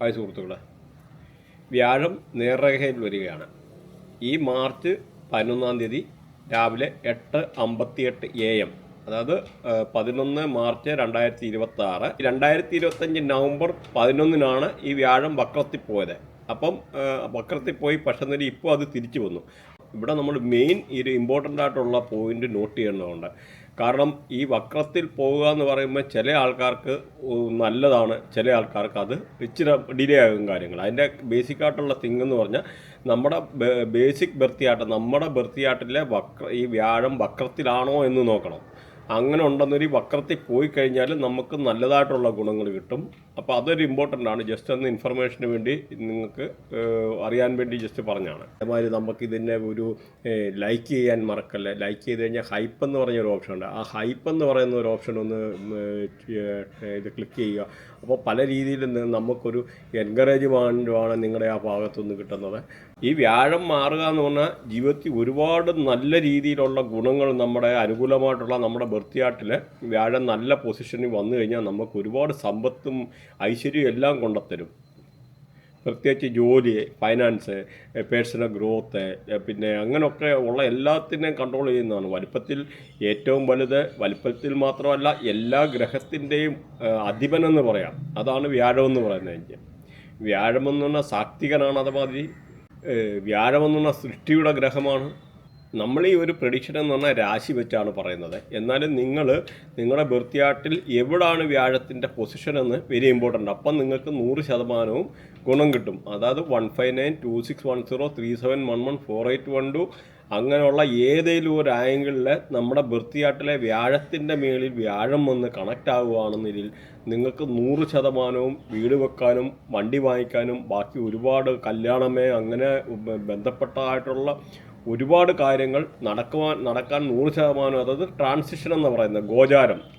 Hi സുഹൃത്തുക്കളെ, വ്യാഴം നേർരേഖയിൽ വരികയാണ്. ഈ മാർച്ച് 11 രാവിലെ 8:58 AM, അതായത് 11 മാർച്ച് 2026. 2025 നവംബർ 11 ഈ വ്യാഴം വക്രത്തിൽ പോയത്. അപ്പം വക്രത്തിൽ പോയി, പക്ഷേ ഇപ്പോൾ അത് തിരിച്ചു വന്നു. ഇവിടെ നമ്മൾ മെയിൻ ഒരു ഇമ്പോർട്ടൻ്റ് ആയിട്ടുള്ള പോയിന്റ് നോട്ട് ചെയ്യേണ്ടതുണ്ട്. കാരണം ഈ വക്രത്തിൽ പോവുക എന്ന് പറയുമ്പോൾ ചില ആൾക്കാർക്ക് നല്ലതാണ്, ചില ആൾക്കാർക്ക് അത് ഇച്ചിരി ഡിലേ ആകും കാര്യങ്ങൾ. അതിൻ്റെ ബേസിക്കായിട്ടുള്ള തിങ് എന്ന് പറഞ്ഞാൽ നമ്മുടെ ബേസിക് ബർത്തിയാട്ടം, നമ്മുടെ ബർത്തിയാട്ടിലെ ഈ വ്യാഴം വക്രത്തിലാണോ എന്ന് നോക്കണം. അങ്ങനെ ഉണ്ടെന്നൊരു വക്രത്തിൽ പോയി കഴിഞ്ഞാൽ നമുക്ക് നല്ലതായിട്ടുള്ള ഗുണങ്ങൾ കിട്ടും. അപ്പോൾ അതൊരു ഇമ്പോർട്ടൻ്റ് ആണ്. ജസ്റ്റ് ഒന്ന് ഇൻഫർമേഷന് വേണ്ടി നിങ്ങൾക്ക് അറിയാൻ വേണ്ടി ജസ്റ്റ് പറഞ്ഞാണ്. അതേമാതിരി നമുക്ക് ഇതിനെ ഒരു ലൈക്ക് ചെയ്യാൻ മറക്കല്ലേ. ലൈക്ക് ചെയ്ത് കഴിഞ്ഞാൽ ഹൈപ്പ് എന്ന് പറഞ്ഞൊരു ഓപ്ഷൻ ഉണ്ട്. ആ ഹൈപ്പ് എന്ന് പറയുന്ന ഒരു ഓപ്ഷൻ ഒന്ന് ഇത് ക്ലിക്ക് ചെയ്യുക. അപ്പോൾ പല രീതിയിൽ നമുക്കൊരു എൻകറേജ്മെൻറ്റുമാണ് നിങ്ങളുടെ ആ ഭാഗത്തുനിന്ന് കിട്ടുന്നത്. ഈ വ്യാഴം മാറുക എന്ന് പറഞ്ഞാൽ ജീവിതത്തിൽ ഒരുപാട് നല്ല രീതിയിലുള്ള ഗുണങ്ങൾ, നമ്മുടെ അനുകൂലമായിട്ടുള്ള നമ്മുടെ ബർത്തിയാട്ടിൽ വ്യാഴം നല്ല പൊസിഷനിൽ വന്നു കഴിഞ്ഞാൽ നമുക്ക് ഒരുപാട് സമ്പത്തും ഐശ്വര്യവും എല്ലാം കൊണ്ടുത്തരും. പ്രത്യേകിച്ച് ജോലി, ഫൈനാൻസ്, പേഴ്സണൽ ഗ്രോത്ത്, പിന്നെ അങ്ങനെയൊക്കെ ഉള്ള എല്ലാത്തിനെയും കൺട്രോൾ ചെയ്യുന്നതാണ്. വലിപ്പത്തിൽ ഏറ്റവും വലുത്, വലിപ്പത്തിൽ മാത്രമല്ല എല്ലാ ഗ്രഹത്തിൻ്റെയും അധിപനെന്ന് പറയാം. അതാണ് വ്യാഴമെന്ന് പറയുന്നത്. വ്യാഴമെന്ന് പറഞ്ഞാൽ സാത്വികനാണ്. അതുമാതിരി വ്യാഴമെന്ന് പറഞ്ഞാൽ സൃഷ്ടിയുടെ ഗ്രഹമാണ്. നമ്മൾ ഈ ഒരു പ്രഡിക്ഷൻ എന്ന് പറഞ്ഞാൽ രാശി വെച്ചാണ് പറയുന്നത്. എന്നാലും നിങ്ങളുടെ ബർത്തിയാട്ടിൽ എവിടാണ് വ്യാഴത്തിൻ്റെ പൊസിഷൻ എന്ന് വെരി ഇമ്പോർട്ടൻ്റ്. അപ്പം നിങ്ങൾക്ക് 100% ഗുണം കിട്ടും. അതായത് 1592610371148112 അങ്ങനെയുള്ള ഏതെങ്കിലും ഒരു ആംഗിളിൽ നമ്മുടെ ബർത്തിയാട്ടിലെ വ്യാഴത്തിൻ്റെ മേളിൽ വ്യാഴം വന്ന് കണക്റ്റ് ആവുകയാണെന്നതിൽ നിങ്ങൾക്ക് 100% വീട് വെക്കാനും വണ്ടി വാങ്ങിക്കാനും ബാക്കി ഒരുപാട് കല്യാണമേ അങ്ങനെ ബന്ധപ്പെട്ടതായിട്ടുള്ള ഒരുപാട് കാര്യങ്ങൾ നടക്കാൻ 100%. അതായത് ട്രാൻസിഷൻ എന്ന് പറയുന്നത്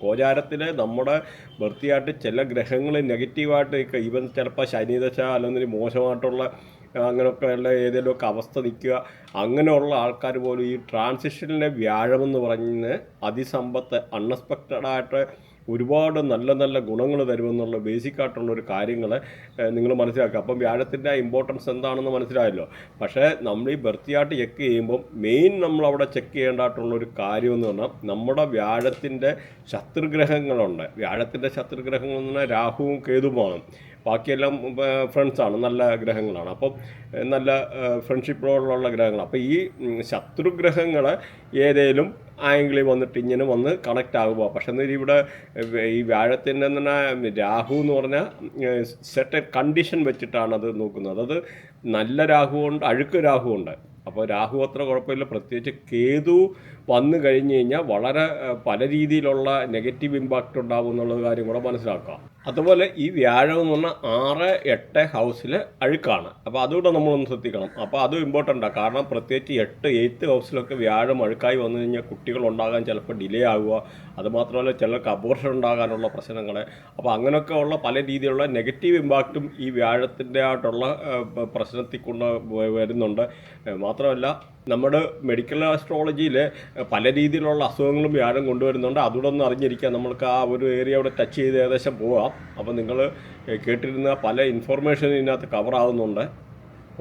ഗോചാരത്തിൽ നമ്മുടെ ബർത്തിയായിട്ട് ചില ഗ്രഹങ്ങൾ നെഗറ്റീവായിട്ട് ഈവൻ ചിലപ്പോൾ ശനിദശ അല്ലെങ്കിൽ മോശമായിട്ടുള്ള അങ്ങനെയൊക്കെയുള്ള ഏതെങ്കിലുമൊക്കെ അവസ്ഥ നിൽക്കുക. അങ്ങനെയുള്ള ആൾക്കാർ പോലും ഈ ട്രാൻസിഷനിലെ വ്യാഴമെന്ന് പറഞ്ഞ് അതിസമ്പത്ത് അൺഎക്സ്പെക്റ്റഡായിട്ട് ഒരുപാട് നല്ല നല്ല ഗുണങ്ങൾ തരുമെന്നുള്ള ബേസിക്കായിട്ടുള്ളൊരു കാര്യങ്ങൾ നിങ്ങൾ മനസ്സിലാക്കുക. അപ്പം വ്യാഴത്തിൻ്റെ ഇമ്പോർട്ടൻസ് എന്താണെന്ന് മനസ്സിലായല്ലോ. പക്ഷേ നമ്മൾ ഈ ബർത്തിയാട്ട് ചെക്ക് ചെയ്യുമ്പം മെയിൻ നമ്മളവിടെ ചെക്ക് ചെയ്യേണ്ടതായിട്ടുള്ളൊരു കാര്യമെന്ന് പറഞ്ഞാൽ നമ്മുടെ വ്യാഴത്തിൻ്റെ ശത്രുഗ്രഹങ്ങളുണ്ട്. വ്യാഴത്തിൻ്റെ ശത്രുഗ്രഹങ്ങൾ എന്ന് പറഞ്ഞാൽ രാഹുവും കേതുവുമാണ്. ബാക്കിയെല്ലാം ഫ്രണ്ട്സാണ്, നല്ല ഗ്രഹങ്ങളാണ്. അപ്പം നല്ല ഫ്രണ്ട്ഷിപ്പോടുള്ള ഗ്രഹങ്ങളാണ്. അപ്പോൾ ഈ ശത്രുഗ്രഹങ്ങൾ ഏതേലും ആംഗിളിൽ വന്നിട്ട് ഇങ്ങനെ വന്ന് കണക്റ്റ് ആകുമ്പോൾ, പക്ഷേ ഇവിടെ ഈ വ്യാഴത്തിൻ്റെ തന്നെ രാഹു എന്ന് പറഞ്ഞാൽ സെറ്റ് കണ്ടീഷൻ വെച്ചിട്ടാണ് അത് നോക്കുന്നത്. അത് നല്ല രാഹുവുണ്ട്, അഴുക്ക് രാഹുവുണ്ട്. അപ്പോൾ രാഹു അത്ര കുഴപ്പമില്ല. പ്രത്യേകിച്ച് കേതു വന്നു കഴിഞ്ഞ് കഴിഞ്ഞാൽ വളരെ പല രീതിയിലുള്ള നെഗറ്റീവ് ഇമ്പാക്റ്റ് ഉണ്ടാകും എന്നുള്ള കാര്യം കൂടെ മനസ്സിലാക്കാം. അതുപോലെ ഈ വ്യാഴം എന്ന് പറഞ്ഞാൽ 6, 8 ഹൗസിൽ അഴുക്കാണ്. അപ്പോൾ അതുകൂടെ നമ്മളൊന്ന് ശ്രദ്ധിക്കണം. അപ്പോൾ അതും ഇമ്പോർട്ടൻ്റാണ്. കാരണം പ്രത്യേകിച്ച് 8th ഹൗസിലൊക്കെ വ്യാഴം അഴുക്കായി വന്നു കഴിഞ്ഞാൽ കുട്ടികൾ ഉണ്ടാകാൻ ചിലപ്പോൾ ഡിലേ ആവുക. അതുമാത്രമല്ല ചിലർക്ക് അബോർഷൻ ഉണ്ടാകാനുള്ള പ്രശ്നങ്ങൾ. അപ്പോൾ അങ്ങനെയൊക്കെ ഉള്ള പല രീതിയിലുള്ള നെഗറ്റീവ് ഇമ്പാക്റ്റും ഈ വ്യാഴത്തിൻ്റെ ആയിട്ടുള്ള പ്രശ്നത്തിൽ കൊണ്ട് വരുന്നുണ്ട്. മാത്രമല്ല നമ്മുടെ മെഡിക്കൽ ആസ്ട്രോളജിയിൽ പല രീതിയിലുള്ള അസുഖങ്ങളും വ്യാഴം കൊണ്ടുവരുന്നുണ്ട്. അതുകൂടെ ഒന്ന് അറിഞ്ഞിരിക്കുക. നമ്മൾക്ക് ആ ഒരു ഏരിയ അവിടെ ടച്ച് ചെയ്ത് ഏകദേശം പോവാം. അപ്പോൾ നിങ്ങൾ കേട്ടിരുന്ന പല ഇൻഫർമേഷനും ഇതിനകത്ത് കവറാകുന്നുണ്ട്.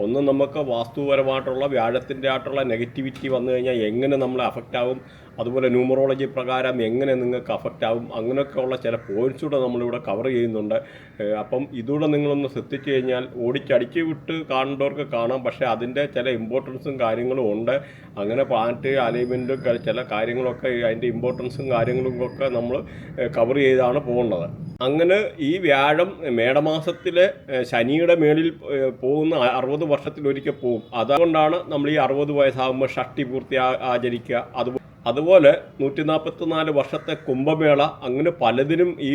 ഒന്ന്, നമുക്ക് വാസ്തുപരമായിട്ടുള്ള വ്യാഴത്തിൻ്റെ ആയിട്ടുള്ള നെഗറ്റിവിറ്റി വന്നു കഴിഞ്ഞാൽ എങ്ങനെ നമ്മളെ അഫക്റ്റ് ആകും, അതുപോലെ ന്യൂമറോളജി പ്രകാരം എങ്ങനെ നിങ്ങൾക്ക് അഫക്റ്റ് ആകും, അങ്ങനെയൊക്കെയുള്ള ചില പോയിൻറ്റ്സ് കൂടെ നമ്മളിവിടെ കവർ ചെയ്യുന്നുണ്ട്. അപ്പം ഇതുകൂടെ നിങ്ങളൊന്ന് ശ്രദ്ധിച്ചു കഴിഞ്ഞാൽ ഓടിച്ചടിച്ച് വിട്ട് കാണേണ്ടവർക്ക് കാണാം. പക്ഷേ അതിൻ്റെ ചില ഇമ്പോർട്ടൻസും കാര്യങ്ങളും ഉണ്ട്. അങ്ങനെ പ്ലാനറ്റ് അലൈൻമെൻറ്റും ചില കാര്യങ്ങളൊക്കെ അതിൻ്റെ ഇമ്പോർട്ടൻസും കാര്യങ്ങളും ഒക്കെ നമ്മൾ കവർ ചെയ്താണ് പോകുന്നത്. അങ്ങനെ ഈ വ്യാഴം മേടമാസത്തിൽ ശനിയുടെ മേളിൽ പോകുന്ന 60 വർഷത്തിലൊരിക്കൽ പോകും. അതുകൊണ്ടാണ് നമ്മൾ ഈ 60 വയസ്സാകുമ്പോൾ ഷഷ്ടി പൂർത്തി ആചരിക്കുക. അതുപോലെ 144 വർഷത്തെ കുംഭമേള, അങ്ങനെ പലതിനും ഈ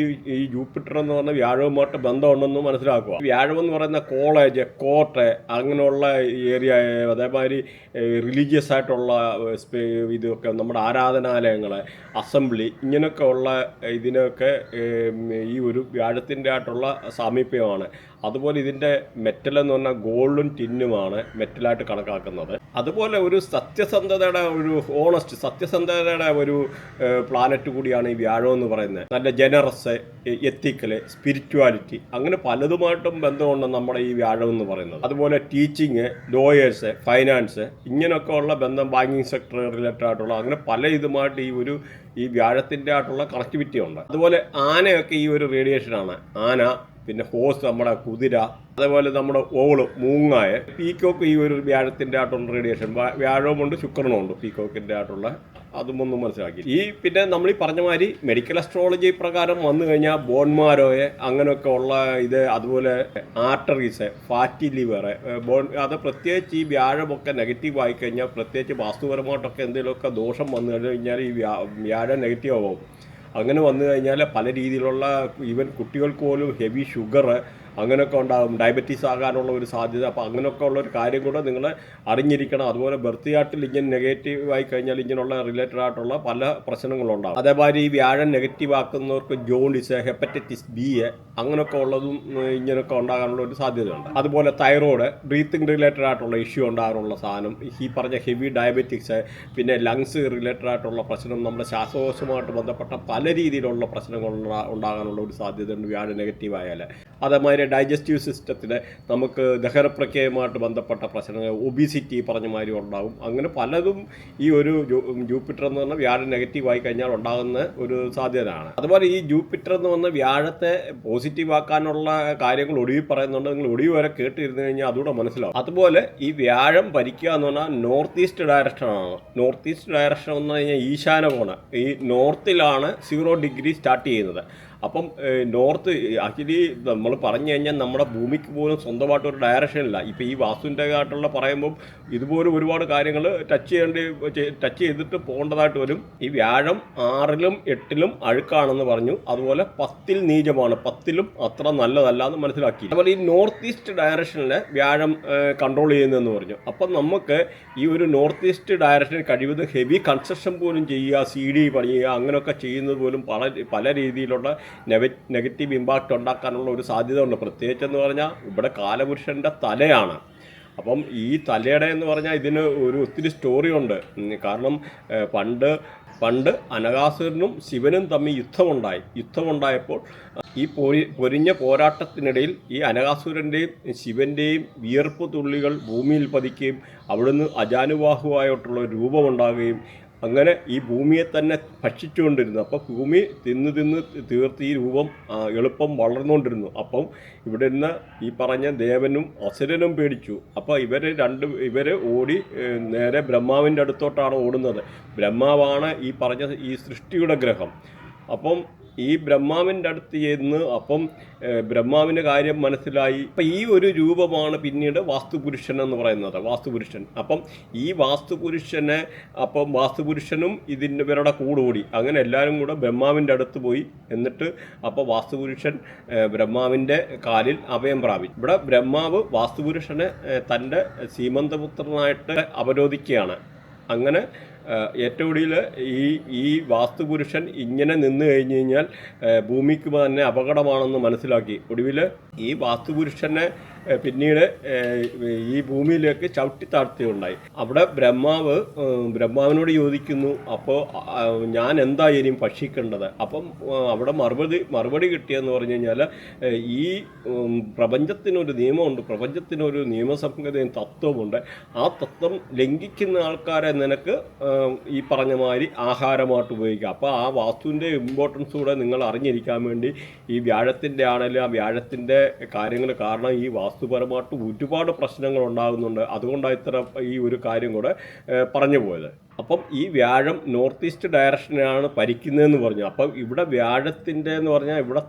ജൂപ്പിറ്റർ എന്ന് പറഞ്ഞ വ്യാഴവുമായിട്ട് ബന്ധമുണ്ടെന്ന് മനസ്സിലാക്കുക. വ്യാഴം എന്ന് പറയുന്ന കോളേജ്, കോർട്ട്, അങ്ങനെയുള്ള ഏരിയ, അതേമാതിരി റിലീജിയസ് ആയിട്ടുള്ള ഇതൊക്കെ നമ്മുടെ ആരാധനാലയങ്ങൾ, അസംബ്ലി, ഇങ്ങനെയൊക്കെ ഉള്ള ഇതിനൊക്കെ ഈ ഒരു വ്യാഴത്തിൻ്റെ ആയിട്ടുള്ള സാമീപ്യമാണ്. അതുപോലെ ഇതിൻ്റെ മെറ്റൽ എന്ന് പറഞ്ഞാൽ ഗോൾഡും ടിന്നുമാണ് മെറ്റലായിട്ട് കണക്കാക്കുന്നത്. അതുപോലെ ഒരു സത്യസന്ധതയുടെ ഒരു സത്യസന്ധതയുടെ ഒരു പ്ലാനറ്റ് കൂടിയാണ് ഈ വ്യാഴം എന്ന് പറയുന്നത്. നല്ല ജനറസ്, എത്തിക്കല്, സ്പിരിച്വാലിറ്റി, അങ്ങനെ പലതുമായിട്ടും ബന്ധമുണ്ട് നമ്മുടെ ഈ വ്യാഴം എന്ന് പറയുന്നത്. അതുപോലെ ടീച്ചിങ്, ലോയേഴ്സ്, ഫൈനാൻസ്, ഇങ്ങനെയൊക്കെ ഉള്ള ബന്ധം, ബാങ്കിങ് സെക്ടർ റിലേറ്റഡ് ആയിട്ടുള്ള അങ്ങനെ പല ഇതുമായിട്ട് ഈ വ്യാഴത്തിൻ്റെ ആയിട്ടുള്ള കണക്ടിവിറ്റി ഉണ്ട്. അതുപോലെ ആനയൊക്കെ ഈ ഒരു റേഡിയേഷനാണ്. ആന, പിന്നെ ഹോസ്, നമ്മുടെ കുതിര, അതേപോലെ നമ്മുടെ ഓള്, മൂങ്ങായ, പീക്കോക്ക് ഈ ഒരു വ്യാഴത്തിൻ്റെ ആയിട്ടുള്ള റേഡിയേഷൻ. വ്യാഴവുമുണ്ട്, ശുക്രനുമുണ്ട് പീക്കോക്കിൻ്റെ ആയിട്ടുള്ള. അതും ഒന്നും മനസ്സിലാക്കി. പിന്നെ നമ്മൾ ഈ പറഞ്ഞ മാതിരി മെഡിക്കൽ അസ്ട്രോളജി പ്രകാരം വന്നു കഴിഞ്ഞാൽ ബോൺമാരോയെ അങ്ങനെയൊക്കെ ഉള്ള ഇത്, അതുപോലെ ആർട്ടറീസ്, ഫാറ്റി ലിവർ, അത് പ്രത്യേകിച്ച് ഈ വ്യാഴമൊക്കെ നെഗറ്റീവ് ആയിക്കഴിഞ്ഞാൽ, പ്രത്യേകിച്ച് വാസ്തുപരമായിട്ടൊക്കെ എന്തെങ്കിലുമൊക്കെ ദോഷം വന്നു കഴിഞ്ഞാൽ ഈ വ്യാഴം നെഗറ്റീവ് ആവും. അങ്ങനെ വന്നു കഴിഞ്ഞാൽ പല രീതിയിലുള്ള ഈവൻ കുട്ടികൾക്ക് പോലും ഹെവി ഷുഗർ അങ്ങനെയൊക്കെ ഉണ്ടാകും, ഡയബറ്റീസ് ആകാനുള്ള ഒരു സാധ്യത. അപ്പോൾ അങ്ങനെയൊക്കെ ഉള്ള ഒരു കാര്യം കൂടെ നിങ്ങൾ അറിഞ്ഞിരിക്കണം. അതുപോലെ ബർത്ത് ചാർട്ടിൽ ഇങ്ങനെ നെഗറ്റീവ് ആയി കഴിഞ്ഞാൽ ഇങ്ങനെയുള്ള റിലേറ്റഡ് ആയിട്ടുള്ള പല പ്രശ്നങ്ങളുണ്ടാകും. അതേമാതിരി ഈ വ്യാഴം നെഗറ്റീവ് ആക്കുന്നവർക്ക് ജോണ്ടിസ്, ഹെപ്പറ്റൈറ്റിസ് ബി അങ്ങനെയൊക്കെ ഉള്ളതും ഇങ്ങനെയൊക്കെ ഉണ്ടാകാനുള്ള ഒരു സാധ്യതയുണ്ട്. അതുപോലെ തൈറോയ്ഡ്, ബ്രീത്തിങ് റിലേറ്റഡ് ആയിട്ടുള്ള ഇഷ്യൂ ഉണ്ടാകാനുള്ള സാധനം, ഈ പറഞ്ഞ ഹെവി ഡയബറ്റിക്സ്, പിന്നെ ലങ്സ് റിലേറ്റഡ് ആയിട്ടുള്ള പ്രശ്നം, നമ്മുടെ ശ്വാസകോശവുമായിട്ട് ബന്ധപ്പെട്ട പല രീതിയിലുള്ള പ്രശ്നങ്ങൾ ഉണ്ടാകാനുള്ള ഒരു സാധ്യതയുണ്ട് വ്യാഴം നെഗറ്റീവ് ആയാൽ. അതേമാതിരി ഡൈജസ്റ്റീവ് സിസ്റ്റത്തിൽ നമുക്ക് ദഹനപ്രക്രിയയുമായിട്ട് ബന്ധപ്പെട്ട പ്രശ്നങ്ങൾ, ഒബിസിറ്റി പറഞ്ഞ മാതിരി ഉണ്ടാകും. അങ്ങനെ പലതും ഈ ഒരു ജൂപ്പിറ്റർ എന്ന് പറഞ്ഞാൽ വ്യാഴം നെഗറ്റീവ് ആയി കഴിഞ്ഞാൽ ഉണ്ടാകുന്ന ഒരു സാധ്യതയാണ്. അതുപോലെ ഈ ജൂപ്പിറ്റർ എന്ന് പറഞ്ഞ വ്യാഴത്തെ പോസിറ്റീവ് ആക്കാനുള്ള കാര്യങ്ങൾ ഒടുവിൽ പറയുന്നുണ്ട്. നിങ്ങൾ ഒടുവിൽ വരെ കേട്ടിരുന്നു കഴിഞ്ഞാൽ അതുകൂടെ മനസ്സിലാവും. അതുപോലെ ഈ വ്യാഴം ഭരിക്കുക എന്ന് പറഞ്ഞാൽ നോർത്ത് ഈസ്റ്റ് ഡയറക്ഷനാണ്. നോർത്ത് ഈസ്റ്റ് ഡയറക്ഷൻ എന്ന് പറഞ്ഞാൽ ഈശാനകോണ്. ഈ നോർത്തിലാണ് 0 ഡിഗ്രി സ്റ്റാർട്ട് ചെയ്യുന്നത്. അപ്പം നോർത്ത് ആക്ച്വലി നമ്മൾ പറഞ്ഞു കഴിഞ്ഞാൽ നമ്മുടെ ഭൂമിക്ക് പോലും സ്വന്തമായിട്ടൊരു ഡയറക്ഷൻ ഇല്ല. ഇപ്പോൾ ഈ വാസ്തുവിൻ്റെ ആയിട്ടുള്ള പറയുമ്പം ഇതുപോലെ ഒരുപാട് കാര്യങ്ങൾ ടച്ച് ചെയ്തിട്ട് പോകേണ്ടതായിട്ട് വരും. ഈ വ്യാഴം 6ലും 8ലും അഴുക്കാണെന്ന് പറഞ്ഞു. അതുപോലെ 10ൽ നീചമാണ്, 10ലും അത്ര നല്ലതല്ല എന്ന് മനസ്സിലാക്കി. അതുപോലെ ഈ നോർത്ത് ഈസ്റ്റ് ഡയറക്ഷനിൽ വ്യാഴം കൺട്രോൾ ചെയ്യുന്നതെന്ന് പറഞ്ഞു. അപ്പം നമുക്ക് ഈ ഒരു നോർത്ത് ഈസ്റ്റ് ഡയറക്ഷനിൽ കഴിവതും ഹെവി കൺസ്ട്രക്ഷൻ പോലും ചെയ്യുക, CD പണിയുക, അങ്ങനെയൊക്കെ ചെയ്യുന്നത് പോലും പല രീതിയിലുള്ള നെഗറ്റീവ് ഇമ്പാക്റ്റ് ഉണ്ടാക്കാനുള്ള ഒരു സാധ്യത ഉണ്ട്. പ്രത്യേകിച്ചെന്ന് പറഞ്ഞാൽ ഇവിടെ കാലപുരുഷൻ്റെ തലയാണ്. അപ്പം ഈ തലയുടെ എന്ന് പറഞ്ഞാൽ ഇതിന് ഒത്തിരി സ്റ്റോറി ഉണ്ട്. കാരണം പണ്ട് അനഘാസുരനും ശിവനും തമ്മിൽ യുദ്ധമുണ്ടായപ്പോൾ ഈ പൊരിഞ്ഞ പോരാട്ടത്തിനിടയിൽ ഈ അനഘാസുരൻ്റെയും ശിവൻ്റെയും വിയർപ്പ് തുള്ളികൾ ഭൂമിയിൽ പതിക്കുകയും അവിടുന്ന് അജാനുബാഹുവായിട്ടുള്ള രൂപമുണ്ടാകുകയും അങ്ങനെ ഈ ഭൂമിയെ തന്നെ ഭക്ഷിച്ചുകൊണ്ടിരുന്നു. അപ്പോൾ ഭൂമി തിന്ന് തീർത്ത് ഈ രൂപം എളുപ്പം വളർന്നുകൊണ്ടിരുന്നു. അപ്പം ഇവിടെ നിന്ന് ഈ പറഞ്ഞ ദേവനും അസുരനും പേടിച്ചു. അപ്പോൾ ഇവർ ഓടി നേരെ ബ്രഹ്മാവിൻ്റെ അടുത്തോട്ടാണ് ഓടുന്നത്. ബ്രഹ്മാവാണ് ഈ പറഞ്ഞ ഈ സൃഷ്ടിയുടെ ഗ്രഹം. അപ്പം ഈ ബ്രഹ്മാവിൻ്റെ അടുത്ത് ചെന്ന് ബ്രഹ്മാവിൻ്റെ കാര്യം മനസ്സിലായി. അപ്പം ഈ ഒരു രൂപമാണ് പിന്നീട് വാസ്തുപുരുഷൻ എന്ന് പറയുന്നത്. വാസ്തുപുരുഷൻ. അപ്പം ഈ വാസ്തുപുരുഷനും ഇവരുടെ കൂടി അങ്ങനെ എല്ലാവരും കൂടെ ബ്രഹ്മാവിൻ്റെ അടുത്ത് പോയി. എന്നിട്ട് അപ്പോൾ വാസ്തുപുരുഷൻ ബ്രഹ്മാവിൻ്റെ കാലിൽ അഭയം പ്രാപിച്ചു. ഇവിടെ ബ്രഹ്മാവ് വാസ്തുപുരുഷനെ തൻ്റെ സീമന്തപുത്രനായിട്ട് അവരോധിക്കുകയാണ്. അങ്ങനെ ഏറ്റവും കൂടുതൽ ഈ വാസ്തുപുരുഷൻ ഇങ്ങനെ നിന്ന് കഴിഞ്ഞ് കഴിഞ്ഞാൽ ഭൂമിക്ക് തന്നെ അപകടമാണെന്ന് മനസ്സിലാക്കി. ഒടുവിൽ ഈ വാസ്തുപുരുഷനെ പിന്നീട് ഈ ഭൂമിയിലേക്ക് ചവിട്ടി താഴ്ത്തുകയുണ്ടായി. അവിടെ ബ്രഹ്മാവിനോട് ചോദിക്കുന്നു, അപ്പോൾ ഞാൻ എന്താ ഇനിയും ഭക്ഷിക്കേണ്ടത്? അപ്പം അവിടെ മറുപടി കിട്ടിയെന്ന് പറഞ്ഞു കഴിഞ്ഞാൽ ഈ പ്രപഞ്ചത്തിനൊരു നിയമമുണ്ട്, പ്രപഞ്ചത്തിനൊരു നിയമസംഹിതയും തത്വമുണ്ട്. ആ തത്വം ലംഘിക്കുന്ന ആൾക്കാരെ നിനക്ക് ഈ പറഞ്ഞ മാതിരി ആഹാരമായിട്ട് ഉപയോഗിക്കാം. അപ്പോൾ ആ വാസ്തുവിൻ്റെ ഇമ്പോർട്ടൻസ് കൂടെ നിങ്ങൾ അറിഞ്ഞിരിക്കാൻ വേണ്ടി ഈ വ്യാഴത്തിൻ്റെ ആണെങ്കിലും ആ വ്യാഴത്തിൻ്റെ കാര്യങ്ങൾ കാരണം ഈ വാസ്തുപരമായിട്ട് ഒരുപാട് പ്രശ്നങ്ങൾ ഉണ്ടാകുന്നുണ്ട്. അതുകൊണ്ടാണ് ഇത്ര ഈ ഒരു കാര്യം കൂടെ പറഞ്ഞു പോയത്. അപ്പം ഈ വ്യാഴം നോർത്ത് ഈസ്റ്റ് ഡയറക്ഷനാണ് ഭരിക്കുന്നതെന്ന് പറഞ്ഞു. അപ്പം ഇവിടെ വ്യാഴത്തിൻ്റെ എന്ന് പറഞ്ഞാൽ ഇവിടെ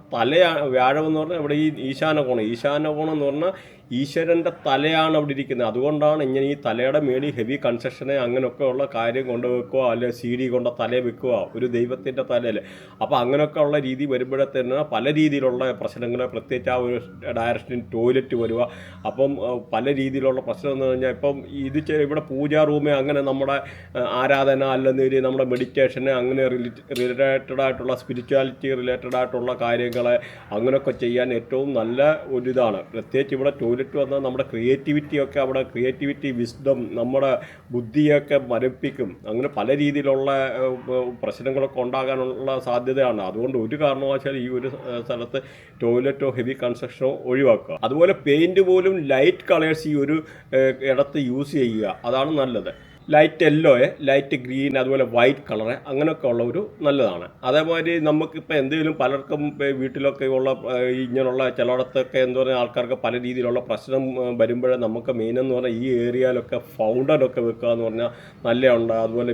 വ്യാഴം എന്ന് പറഞ്ഞാൽ ഇവിടെ ഈ ഈശാനകോണം എന്ന് പറഞ്ഞാൽ ഈശ്വരൻ്റെ തലയാണ് അവിടെ ഇരിക്കുന്നത്. അതുകൊണ്ടാണ് ഇങ്ങനെ ഈ തലയുടെ മേളിൽ ഹെവി കൺസ്ട്രക്ഷനെ അങ്ങനെയൊക്കെ ഉള്ള കാര്യം കൊണ്ടുവെക്കുക, അല്ലെങ്കിൽ CD കൊണ്ട് തല വെക്കുക ഒരു ദൈവത്തിൻ്റെ തലയിൽ. അപ്പോൾ അങ്ങനെയൊക്കെ ഉള്ള രീതി വരുമ്പോഴത്തേന് പല രീതിയിലുള്ള പ്രശ്നങ്ങൾ, പ്രത്യേകിച്ച് ആ ഒരു ഡയറക്ഷനിൽ ടോയ്ലറ്റ് വരിക. അപ്പം പല രീതിയിലുള്ള പ്രശ്നം എന്ന് പറഞ്ഞാൽ ഇപ്പം ഇവിടെ പൂജാ റൂമ് അങ്ങനെ നമ്മുടെ ആരാധന അല്ലെന്നൊരു നമ്മുടെ മെഡിറ്റേഷന് അങ്ങനെ റിലേറ്റഡ് ആയിട്ടുള്ള സ്പിരിച്വാലിറ്റി റിലേറ്റഡ് ആയിട്ടുള്ള കാര്യങ്ങൾ അങ്ങനെയൊക്കെ ചെയ്യാൻ ഏറ്റവും നല്ല ഒരിതാണ്. പ്രത്യേകിച്ച് ഇവിടെ ടോയ്ലറ്റ് വന്നാൽ നമ്മുടെ ക്രിയേറ്റിവിറ്റിയൊക്കെ അവിടെ ക്രിയേറ്റിവിറ്റി വിസ്ഡം നമ്മുടെ ബുദ്ധിയൊക്കെ മരപ്പിക്കും. അങ്ങനെ പല രീതിയിലുള്ള പ്രശ്നങ്ങളൊക്കെ ഉണ്ടാകാനുള്ള സാധ്യതയാണ്. അതുകൊണ്ട് ഒരു കാരണവശാലും ഈ ഒരു സ്ഥലത്ത് ടോയ്ലറ്റോ ഹെവി കൺസ്ട്രക്ഷനോ ഒഴിവാക്കുക. അതുപോലെ പെയിൻറ്റ് പോലും ലൈറ്റ് കളേഴ്സ് ഈ ഒരു ഇടത്ത് യൂസ് ചെയ്യുക, അതാണ് നല്ലത്. ലൈറ്റ് യെല്ലോ, ലൈറ്റ് ഗ്രീൻ, അതുപോലെ വൈറ്റ് കളറ് അങ്ങനെയൊക്കെ ഉള്ള ഒരു നല്ലതാണ്. അതേമാതിരി നമുക്കിപ്പോൾ എന്തെങ്കിലും പലർക്കും വീട്ടിലൊക്കെ ഉള്ള ഇങ്ങനെയുള്ള ചിലയിടത്തൊക്കെ എന്താ പറയുക ആൾക്കാർക്ക് പല രീതിയിലുള്ള പ്രശ്നം വരുമ്പോഴേ നമുക്ക് മെയിനെന്ന് പറഞ്ഞാൽ ഈ ഏരിയയിലൊക്കെ ഫൗണ്ടനൊക്കെ വെക്കുക എന്ന് പറഞ്ഞാൽ നല്ലതുണ്ട്. അതുപോലെ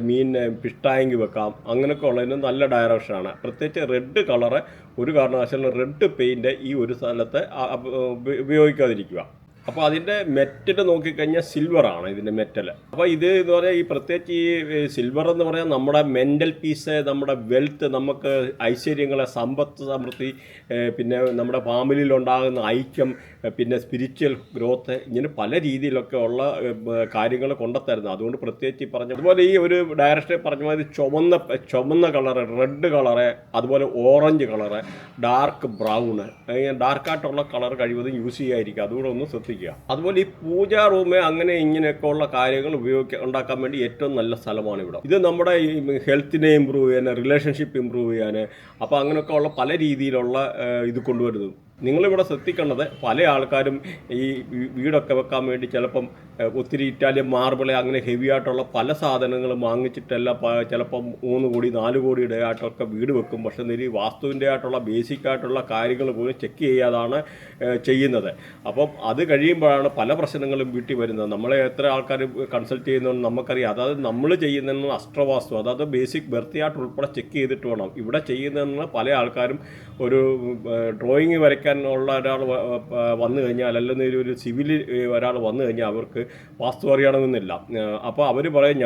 ഫിഷ് ടാങ്ക് വെക്കാം, അങ്ങനെയൊക്കെ ഉള്ളതിന് നല്ല ഡയറക്ഷനാണ്. പ്രത്യേകിച്ച് റെഡ് കളറ് ഒരു കാരണവശാലും റെഡ് പെയിൻറ്റ് ഈ ഒരു സ്ഥലത്ത് ഉപയോഗിക്കാതിരിക്കുക. അപ്പോൾ അതിൻ്റെ മെറ്റൽ നോക്കിക്കഴിഞ്ഞാൽ സിൽവറാണ് ഇതിൻ്റെ മെറ്റൽ. അപ്പോൾ ഇത് എന്ന് പറഞ്ഞാൽ ഈ പ്രത്യേകിച്ച് ഈ സിൽവർ എന്ന് പറഞ്ഞാൽ നമ്മുടെ മെൻ്റൽ പീസ്, നമ്മുടെ വെൽത്ത്, നമുക്ക് ഐശ്വര്യങ്ങളെ, സമ്പത്ത് സമൃദ്ധി, പിന്നെ നമ്മുടെ ഫാമിലിയിലുണ്ടാകുന്ന ഐക്യം, പിന്നെ സ്പിരിച്വൽ ഗ്രോത്ത്, ഇങ്ങനെ പല രീതിയിലൊക്കെ ഉള്ള കാര്യങ്ങൾ കൊണ്ടുത്തരുന്നത്. അതുകൊണ്ട് പ്രത്യേകിച്ച് പറഞ്ഞു അതുപോലെ ഈ ഒരു ഡയറക്ഷൻ പറഞ്ഞ മാതിരി ചുമന്ന കളറ്, റെഡ് കളറ്, അതുപോലെ ഓറഞ്ച് കളറ്, ഡാർക്ക് ബ്രൗണ്, ഡാർക്കായിട്ടുള്ള കളർ കഴിവതും യൂസ് ചെയ്യാതിരിക്കുക. അതുകൂടെ ഒന്ന് ശ്രദ്ധിക്കുക. അതുപോലെ ഈ പൂജാ റൂമ് അങ്ങനെ ഇങ്ങനെയൊക്കെ ഉള്ള കാര്യങ്ങൾ ഉണ്ടാക്കാൻ വേണ്ടി ഏറ്റവും നല്ല സ്ഥലമാണ് ഇവിടെ. ഇത് നമ്മുടെ ഈ ഹെൽത്തിനെ ഇമ്പ്രൂവ് ചെയ്യാൻ, റിലേഷൻഷിപ്പ് ഇമ്പ്രൂവ് ചെയ്യാൻ, അപ്പോൾ അങ്ങനെയൊക്കെ ഉള്ള പല രീതിയിലുള്ള ഇത് കൊണ്ടുവരുന്നത്. നിങ്ങളിവിടെ ശ്രദ്ധിക്കേണ്ടത് പല ആൾക്കാരും ഈ വീടൊക്കെ വെക്കാൻ വേണ്ടി ചിലപ്പം ഒത്തിരി ഇറ്റാലിയൻ മാർബിള് അങ്ങനെ ഹെവി ആയിട്ടുള്ള പല സാധനങ്ങളും വാങ്ങിച്ചിട്ടെല്ലാം ചിലപ്പം 3 കോടി 4 കോടിയുടെ ആയിട്ടൊക്കെ വീട് വെക്കും. പക്ഷേ ഈ വാസ്തുവിൻ്റെ ആയിട്ടുള്ള ബേസിക് ആയിട്ടുള്ള കാര്യങ്ങൾ പോലും ചെക്ക് ചെയ്യാതാണ് ചെയ്യുന്നത്. അപ്പം അത് കഴിയുമ്പോഴാണ് പല പ്രശ്നങ്ങളും വീട്ടിൽ വരുന്നത്. നമ്മളെ എത്ര ആൾക്കാർ കൺസൾട്ട് ചെയ്യുന്നതെന്ന് നമുക്കറിയാം. അതായത് നമ്മൾ ചെയ്യുന്നതെന്ന് അസ്ട്രവാസ്തു, അതായത് ബേസിക് ബർത്തിയായിട്ട് ഉൾപ്പെടെ ചെക്ക് ചെയ്തിട്ട് വേണം. ഇവിടെ ചെയ്യുന്നതെന്ന് പല ആൾക്കാരും ഒരു ഡ്രോയിങ് വരയ്ക്കാനുള്ള ഒരാൾ വന്നു കഴിഞ്ഞാൽ, അല്ലെങ്കിൽ ഒരു സിവിൽ ഒരാൾ വന്നു കഴിഞ്ഞാൽ അവർക്ക് വാസ്തു അറിയണമെന്നില്ല. അപ്പോൾ അവർ പറയും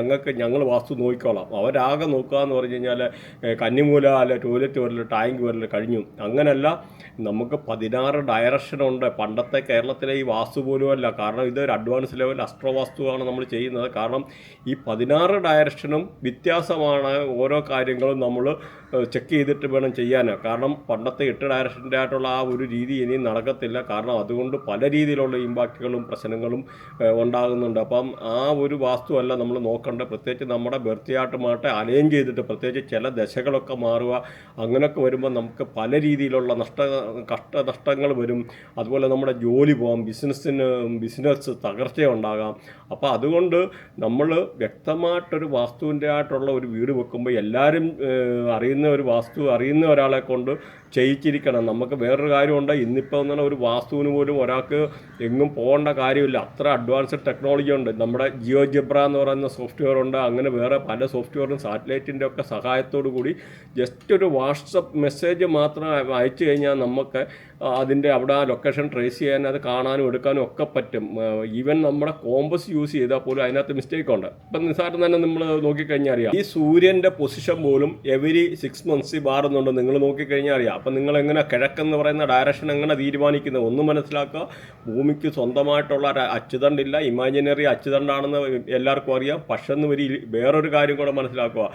ഞങ്ങൾ വാസ്തു നോക്കിക്കോളാം. അവരാകെ നോക്കുക എന്ന് പറഞ്ഞു കഴിഞ്ഞാൽ കന്നിമൂല അല്ലെ ടോയ്ലറ്റ് വരല് ടാങ്ക് വരല് കഴിഞ്ഞു. അങ്ങനെയല്ല, നമുക്ക് 16 ഡയറക്ഷനുണ്ട്. പണ്ടത്തെ കേരളത്തിലെ ഈ വാസ്തു പോലും അല്ല. കാരണം ഇതൊരു അഡ്വാൻസ് ലെവൽ അസ്ട്രോവാസ്തുവാണ് നമ്മൾ ചെയ്യുന്നത്. കാരണം ഈ 16 ഡയറക്ഷനും വ്യത്യാസമാണ്. ഓരോ കാര്യങ്ങളും നമ്മൾ ചെക്ക് ചെയ്തിട്ട് വേണം ചെയ്യാൻ. കാരണം പണ്ടത്തെ 8 ഡയറക്ഷൻ്റെ ആയിട്ടുള്ള ആ ഒരു രീതി ഇനിയും നടക്കത്തില്ല. കാരണം അതുകൊണ്ട് പല രീതിയിലുള്ള ഇമ്പാക്റ്റുകളും പ്രശ്നങ്ങളും ഉണ്ടാകുന്നുണ്ട്. അപ്പം ആ ഒരു വാസ്തുവല്ല നമ്മൾ നോക്കേണ്ടത്. പ്രത്യേകിച്ച് നമ്മുടെ ബർത്തിയായിട്ടുമായിട്ട് അലൈൻ ചെയ്തിട്ട്, പ്രത്യേകിച്ച് ചില ദശകളൊക്കെ മാറുക, അങ്ങനെയൊക്കെ വരുമ്പോൾ നമുക്ക് പല രീതിയിലുള്ള കഷ്ടനഷ്ടങ്ങൾ വരും. അതുപോലെ നമ്മുടെ ജോലി പോകാം, ബിസിനസ് തകർച്ചയുണ്ടാകാം. അപ്പോൾ അതുകൊണ്ട് നമ്മൾ വ്യക്തമായിട്ടൊരു വാസ്തുവിൻ്റെ ആയിട്ടുള്ള ഒരു വീട് വെക്കുമ്പോൾ എല്ലാവരും അറിയുന്ന ഒരാളെ കൊണ്ട് ചെയ്യിച്ചിരിക്കണം. നമുക്ക് വേറൊരു കാര്യമുണ്ട്, ഇന്നിപ്പോൾ എന്നാൽ ഒരു വാസ്തുവിന് പോലും ഒരാൾക്ക് എങ്ങും പോകേണ്ട കാര്യമില്ല. അത്ര അഡ്വാൻസ്ഡ് ടെക്നോളജി ഉണ്ട്. നമ്മുടെ ജിയോജെബ്ര എന്ന് പറയുന്ന സോഫ്റ്റ്വെയർ ഉണ്ട്. അങ്ങനെ വേറെ പല സോഫ്റ്റ്വെയറും സാറ്റലൈറ്റിൻ്റെ ഒക്കെ സഹായത്തോടു കൂടി ജസ്റ്റ് ഒരു വാട്സപ്പ് മെസ്സേജ് മാത്രം അയച്ചു കഴിഞ്ഞാൽ നമുക്ക് അതിൻ്റെ അവിടെ ആ ലൊക്കേഷൻ ട്രേസ് ചെയ്യാൻ, അത് കാണാനും എടുക്കാനും ഒക്കെ പറ്റും. ഈവൻ നമ്മുടെ കോമ്പസ് യൂസ് ചെയ്താൽ പോലും അതിനകത്ത് മിസ്റ്റേക്ക് ഉണ്ട്. ഇപ്പം നിസ്സാരം തന്നെ നമ്മൾ നോക്കിക്കഴിഞ്ഞാൽ അറിയാം. ഈ സൂര്യൻ്റെ പൊസിഷൻ പോലും എവരി 6 months മാറുന്നുണ്ട്. നിങ്ങൾ നോക്കിക്കഴിഞ്ഞാൽ അറിയാം. അപ്പം നിങ്ങൾ എങ്ങനെ കിഴക്കെന്ന് പറയുന്ന ഡയറക്ഷൻ എങ്ങനെ തീരുമാനിക്കുന്നത് ഒന്ന് മനസ്സിലാക്കുക. ഭൂമിക്ക് സ്വന്തമായിട്ടുള്ള അച്ചുതണ്ടില്ല, ഇമാജിനറി അച്ചുതണ്ടാണെന്ന് എല്ലാവർക്കും അറിയാം. പക്ഷെ വേറൊരു കാര്യം കൂടെ മനസ്സിലാക്കുക.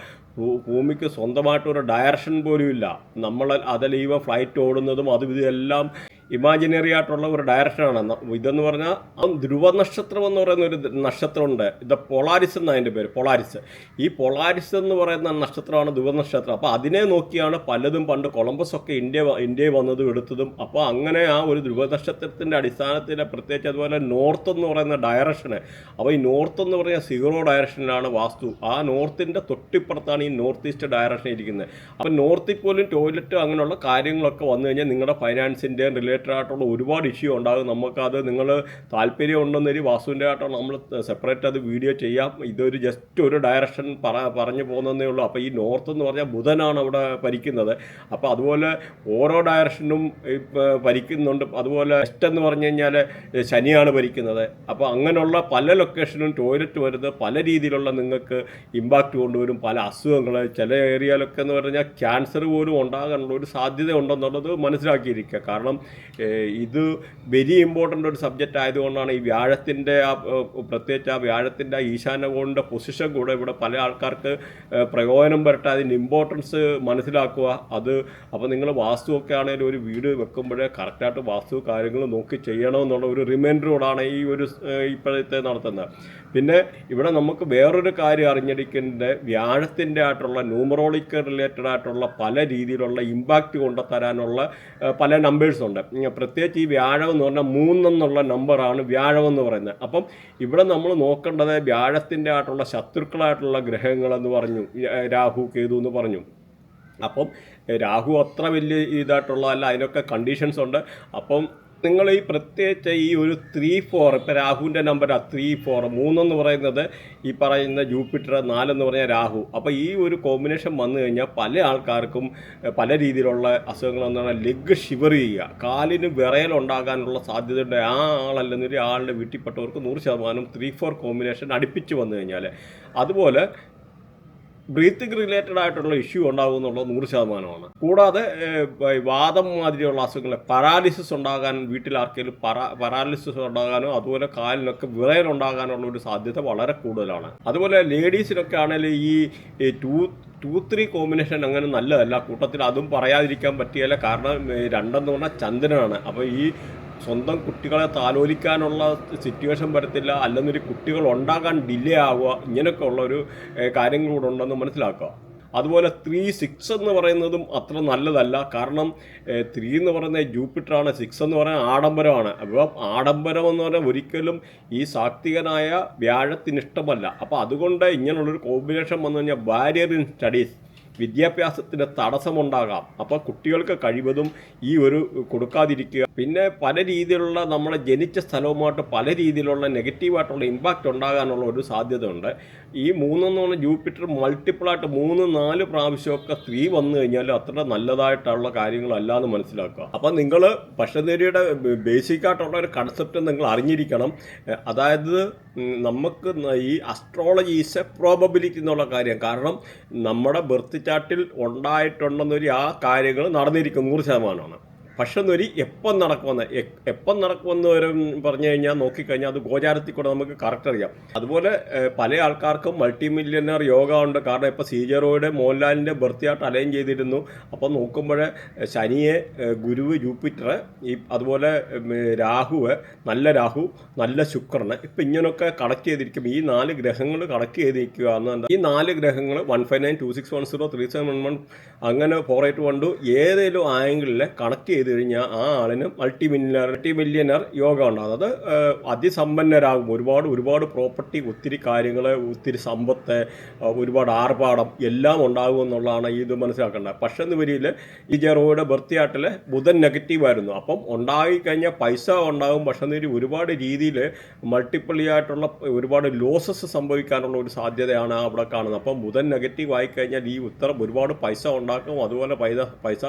ഭൂമിക്ക് സ്വന്തമായിട്ടൊരു ഡയറക്ഷൻ പോലും ഇല്ല. നമ്മൾ അതിലീവ ഫ്ലൈറ്റ് ഓടുന്നതും അതും ഇതെല്ലാം ഇമാജിനറി ആയിട്ടുള്ള ഒരു ഡയറക്ഷനാണ്. ഇതെന്ന് പറഞ്ഞാൽ ധ്രുവ നക്ഷത്രം എന്ന് പറയുന്ന ഒരു നക്ഷത്രമുണ്ട്. ഇത് പൊളാരിസ് എന്നാണ് അതിൻ്റെ പേര്, പൊളാരിസ്. ഈ പൊളാരിസ് എന്ന് പറയുന്ന നക്ഷത്രമാണ് ധ്രുവ നക്ഷത്രം. അപ്പോൾ അതിനെ നോക്കിയാണ് പലതും പണ്ട് കൊളംബസ് ഒക്കെ ഇന്ത്യ വന്നതും എടുത്തതും. അപ്പോൾ അങ്ങനെ ആ ഒരു ധ്രുവ നക്ഷത്രത്തിൻ്റെ അടിസ്ഥാനത്തിൽ പ്രത്യേകിച്ച് അതുപോലെ നോർത്ത് എന്ന് പറയുന്ന ഡയറക്ഷന്. അപ്പോൾ ഈ നോർത്ത് എന്ന് പറയുന്ന 0 ഡയറക്ഷനിലാണ് വാസ്തു. ആ നോർത്തിൻ്റെ തൊട്ടിപ്പുറത്താണ് ഈ നോർത്ത് ഈസ്റ്റ് ഡയറക്ഷൻ ഇരിക്കുന്നത്. അപ്പോൾ നോർത്തിൽ പോലും ടോയ്ലറ്റ് അങ്ങനെയുള്ള കാര്യങ്ങളൊക്കെ വന്നു കഴിഞ്ഞാൽ നിങ്ങളുടെ ഫൈനാൻസിൻ്റെ ആയിട്ടുള്ള ഒരുപാട് ഇഷ്യൂ ഉണ്ടാകും. നമുക്കത് നിങ്ങൾ താല്പര്യം ഉണ്ടെന്നൊരു വാസ്തുവിൻ്റെ ആയിട്ടുള്ള നമ്മൾ സെപ്പറേറ്റ് അത് വീഡിയോ ചെയ്യാം. ഇതൊരു ജസ്റ്റ് ഒരു ഡയറക്ഷൻ പറഞ്ഞു പോകുന്നതേ ഉള്ളൂ. അപ്പോൾ ഈ നോർത്ത് എന്ന് പറഞ്ഞാൽ ബുധനാണ് അവിടെ ഭരിക്കുന്നത്. അപ്പോൾ അതുപോലെ ഓരോ ഡയറക്ഷനും ഭരിക്കുന്നുണ്ട്. അതുപോലെ വെസ്റ്റ് എന്ന് പറഞ്ഞു കഴിഞ്ഞാൽ ശനിയാണ് ഭരിക്കുന്നത്. അപ്പോൾ അങ്ങനെയുള്ള പല ലൊക്കേഷനും ടോയ്ലറ്റ് വരുന്നത് പല രീതിയിലുള്ള നിങ്ങൾക്ക് ഇമ്പാക്റ്റ് കൊണ്ടുവരും. പല അസുഖങ്ങൾ ചില ഏരിയയിലൊക്കെ എന്ന് പറഞ്ഞാൽ ക്യാൻസർ പോലും ഉണ്ടാകാനുള്ള ഒരു സാധ്യത ഉണ്ടെന്നുള്ളത് മനസ്സിലാക്കിയിരിക്കുക. കാരണം ഇത് വെരി ഇമ്പോർട്ടൻ്റ് ഒരു സബ്ജക്റ്റ് ആയതുകൊണ്ടാണ് ഈ വ്യാഴത്തിൻ്റെ പ്രത്യേകിച്ച് ആ വ്യാഴത്തിൻ്റെ ഈശാനകോണിൻ്റെ പൊസിഷൻ കൂടെ ഇവിടെ പല ആൾക്കാർക്ക് പ്രയോജനം വരട്ടെ, അതിൻ്റെ ഇമ്പോർട്ടൻസ് മനസ്സിലാക്കുക. അപ്പോൾ നിങ്ങൾ വാസ്തുവൊക്കെ ആണെങ്കിലും ഒരു വീട് വെക്കുമ്പോഴേ കറക്റ്റായിട്ട് വാസ്തു കാര്യങ്ങൾ നോക്കി ചെയ്യണമെന്നുള്ള ഒരു റിമൈൻഡറോടാണ് ഈ ഒരു ഇപ്പോഴത്തെ നടത്തുന്നത്. പിന്നെ ഇവിടെ നമുക്ക് വേറൊരു കാര്യം അറിഞ്ഞിരിക്കേണ്ടത് വ്യാഴത്തിൻ്റെ ആയിട്ടുള്ള ന്യൂമറോളിക്കൽ റിലേറ്റഡ് ആയിട്ടുള്ള പല രീതിയിലുള്ള ഇമ്പാക്റ്റ് കൊണ്ടുതരാനുള്ള പല നമ്പേഴ്സുണ്ട്. പ്രത്യേകിച്ച് ഈ വ്യാഴം എന്ന് പറഞ്ഞാൽ 3 എന്നുള്ള നമ്പറാണ് വ്യാഴം എന്ന് പറയുന്നത്. അപ്പം ഇവിടെ നമ്മൾ നോക്കേണ്ടത് വ്യാഴത്തിൻ്റെ ആയിട്ടുള്ള ശത്രുക്കളായിട്ടുള്ള ഗ്രഹങ്ങളെന്ന് പറഞ്ഞു, രാഹു കേതു എന്ന് പറഞ്ഞു. അപ്പം രാഹു അത്ര വലിയ ഇതായിട്ടുള്ളതല്ല, അതിനൊക്കെ കണ്ടീഷൻസ് ഉണ്ട്. അപ്പം നിങ്ങൾ ഈ പ്രത്യേകിച്ച് ഈ ഒരു 3-4 ഇപ്പോൾ രാഹുവിൻ്റെ നമ്പറാണ് 3-4, 3 എന്ന് പറയുന്നത് ഈ പറയുന്ന ജൂപ്പിറ്റർ, 4 എന്ന് പറഞ്ഞാൽ രാഹു. അപ്പോൾ ഈ ഒരു കോമ്പിനേഷൻ വന്നു കഴിഞ്ഞാൽ പല ആൾക്കാർക്കും പല രീതിയിലുള്ള അസുഖങ്ങളെന്ന് പറഞ്ഞാൽ ലെഗ് ഷിവർ ചെയ്യുക, കാലിന് വിറയലുണ്ടാകാനുള്ള സാധ്യതയുണ്ട്. ആ ആളല്ലെന്നൊരു ആളുടെ വീട്ടിൽപ്പെട്ടവർക്ക് 100% 3-4 കോമ്പിനേഷൻ അടുപ്പിച്ച് വന്നു കഴിഞ്ഞാൽ. അതുപോലെ ബ്രീത്തിങ് റിലേറ്റഡ് ആയിട്ടുള്ള ഇഷ്യൂ ഉണ്ടാകും എന്നുള്ളത് 100%. കൂടാതെ വാദം മാതിരിയുള്ള അസുഖങ്ങൾ, പാരാലിസിസ് ഉണ്ടാകാൻ, വീട്ടിൽ ആർക്കെങ്കിലും പാരാലിസിസ് ഉണ്ടാകാനോ അതുപോലെ കാലിനൊക്കെ വിറയലുണ്ടാകാനുള്ള ഒരു സാധ്യത വളരെ കൂടുതലാണ്. അതുപോലെ ലേഡീസിനൊക്കെ ആണെങ്കിൽ ഈ 2-3 കോമ്പിനേഷൻ അങ്ങനെ നല്ലതല്ല. കൂട്ടത്തിൽ അതും പറയാതിരിക്കാൻ പറ്റിയല്ല, കാരണം 2 എന്ന് പറഞ്ഞാൽ ചന്ദ്രനാണ്. അപ്പോൾ ഈ സ്വന്തം കുട്ടികളെ താലോലിക്കാനുള്ള സിറ്റുവേഷൻ വരത്തില്ല, അല്ലെന്നൊരു കുട്ടികൾ ഉണ്ടാകാൻ ഡിലേ ആവുക, ഇങ്ങനെയൊക്കെ ഉള്ളൊരു കാര്യങ്ങളൂടെ ഉണ്ടെന്ന് മനസ്സിലാക്കുക. അതുപോലെ 3-6 എന്ന് പറയുന്നതും അത്ര നല്ലതല്ല, കാരണം 3 എന്ന് പറയുന്നത് ജൂപ്പിറ്ററാണ്, 6 എന്ന് പറയുന്നത് ആഡംബരമാണ്. അപ്പോൾ ആഡംബരം എന്ന് പറഞ്ഞാൽ ഒരിക്കലും ഈ സാത്വികനായ വ്യാഴത്തിന് ഇഷ്ടമല്ല. അപ്പോൾ അതുകൊണ്ട് ഇങ്ങനെയുള്ളൊരു കോമ്പിനേഷൻ വന്നു കഴിഞ്ഞാൽ ബാരിയർ ഇൻ സ്റ്റഡീസ്, വിദ്യാഭ്യാസത്തിന് തടസ്സമുണ്ടാകാം. അപ്പോൾ കുട്ടികൾക്ക് കഴിവതും ഈ ഒരു കൊടുക്കാതിരിക്കുക. പിന്നെ പല രീതിയിലുള്ള നമ്മളെ ജനിച്ച സ്ഥലവുമായിട്ട് പല രീതിയിലുള്ള നെഗറ്റീവായിട്ടുള്ള ഇമ്പാക്റ്റ് ഉണ്ടാകാനുള്ള ഒരു സാധ്യത ഉണ്ട്. ഈ 3 എന്ന് പറഞ്ഞാൽ ജൂപ്പിറ്റർ മൾട്ടിപ്പിളായിട്ട് 3-4 പ്രാവശ്യമൊക്കെ 3 വന്നു കഴിഞ്ഞാൽ അത്ര നല്ലതായിട്ടുള്ള കാര്യങ്ങളല്ല എന്ന് മനസ്സിലാക്കുക. അപ്പം നിങ്ങൾ ഭക്ഷണരീതിയുടെ ബേസിക്കായിട്ടുള്ള ഒരു കൺസെപ്റ്റ് നിങ്ങൾ അറിഞ്ഞിരിക്കണം. അതായത് നമുക്ക് ഈ അസ്ട്രോളജി ഈസ് എ പ്രോബബിലിറ്റി എന്നുള്ള കാര്യം, കാരണം നമ്മുടെ ബർത്ത് ചാർട്ടിൽ ഉണ്ടായിട്ടുണ്ടെന്നൊരു ആ കാര്യങ്ങൾ നടന്നിരിക്കും 100%. പക്ഷെ എന്നൊരു എപ്പം നടക്കുമെന്ന് വരെ പറഞ്ഞു കഴിഞ്ഞാൽ നോക്കിക്കഴിഞ്ഞാൽ അത് ഗോചാരത്തിൽ കൂടെ നമുക്ക് കറക്റ്റ് അറിയാം. അതുപോലെ പല ആൾക്കാർക്കും മൾട്ടി മില്യണർ യോഗ ഉണ്ട്, കാരണം ഇപ്പോൾ സീജറോയുടെ മോഹൻലാലിൻ്റെ ബർത്ത് അലൈൻ ചെയ്തിരുന്നു. അപ്പോൾ നോക്കുമ്പോൾ ശനിയെ, ഗുരുവ്, ജൂപ്പിറ്റർ, അതുപോലെ രാഹുവ്, നല്ല രാഹു, നല്ല ശുക്രന്, ഇപ്പം ഇങ്ങനെയൊക്കെ കണക്ട് ചെയ്തിരിക്കും. ഈ 4 ഗ്രഹങ്ങൾ കണക്ട് ചെയ്തിരിക്കുക എന്ന്. ഈ 4 ഗ്രഹങ്ങൾ 1592610 3711 അങ്ങനെ 4812 ഏതെങ്കിലും ആംഗിളിൽ കണക്ട് ചെയ്ത് കഴിഞ്ഞാൽ ആ ആളിന് മൾട്ടി മില്യണർ യോഗ ഉണ്ടാകും. അത് അതിസമ്പന്നരാകും, ഒരുപാട് പ്രോപ്പർട്ടി, ഒത്തിരി കാര്യങ്ങൾ, ഒത്തിരി സമ്പത്ത്, ഒരുപാട് ആർഭാടം എല്ലാം ഉണ്ടാകും എന്നുള്ളതാണ് ഇത് മനസ്സിലാക്കേണ്ടത്. പക്ഷെ എന്ന് വരിയിൽ ഈ ജെറോയുടെ ബർത്ത് ചാർട്ടിൽ ബുധൻ നെഗറ്റീവായിരുന്നു. അപ്പം ഉണ്ടായിക്കഴിഞ്ഞാൽ പൈസ ഉണ്ടാകും, പക്ഷെ എന്ന് ഒരുപാട് രീതിയിൽ മൾട്ടിപ്പിളി ആയിട്ടുള്ള ഒരുപാട് ലോസസ് സംഭവിക്കാനുള്ള ഒരു സാധ്യതയാണ് അവിടെ കാണുന്നത്. അപ്പം ബുധൻ നെഗറ്റീവ് ആയിക്കഴിഞ്ഞാൽ ഈ ഉത്തരം ഒരുപാട് പൈസ ഉണ്ടാക്കും, അതുപോലെ പൈസ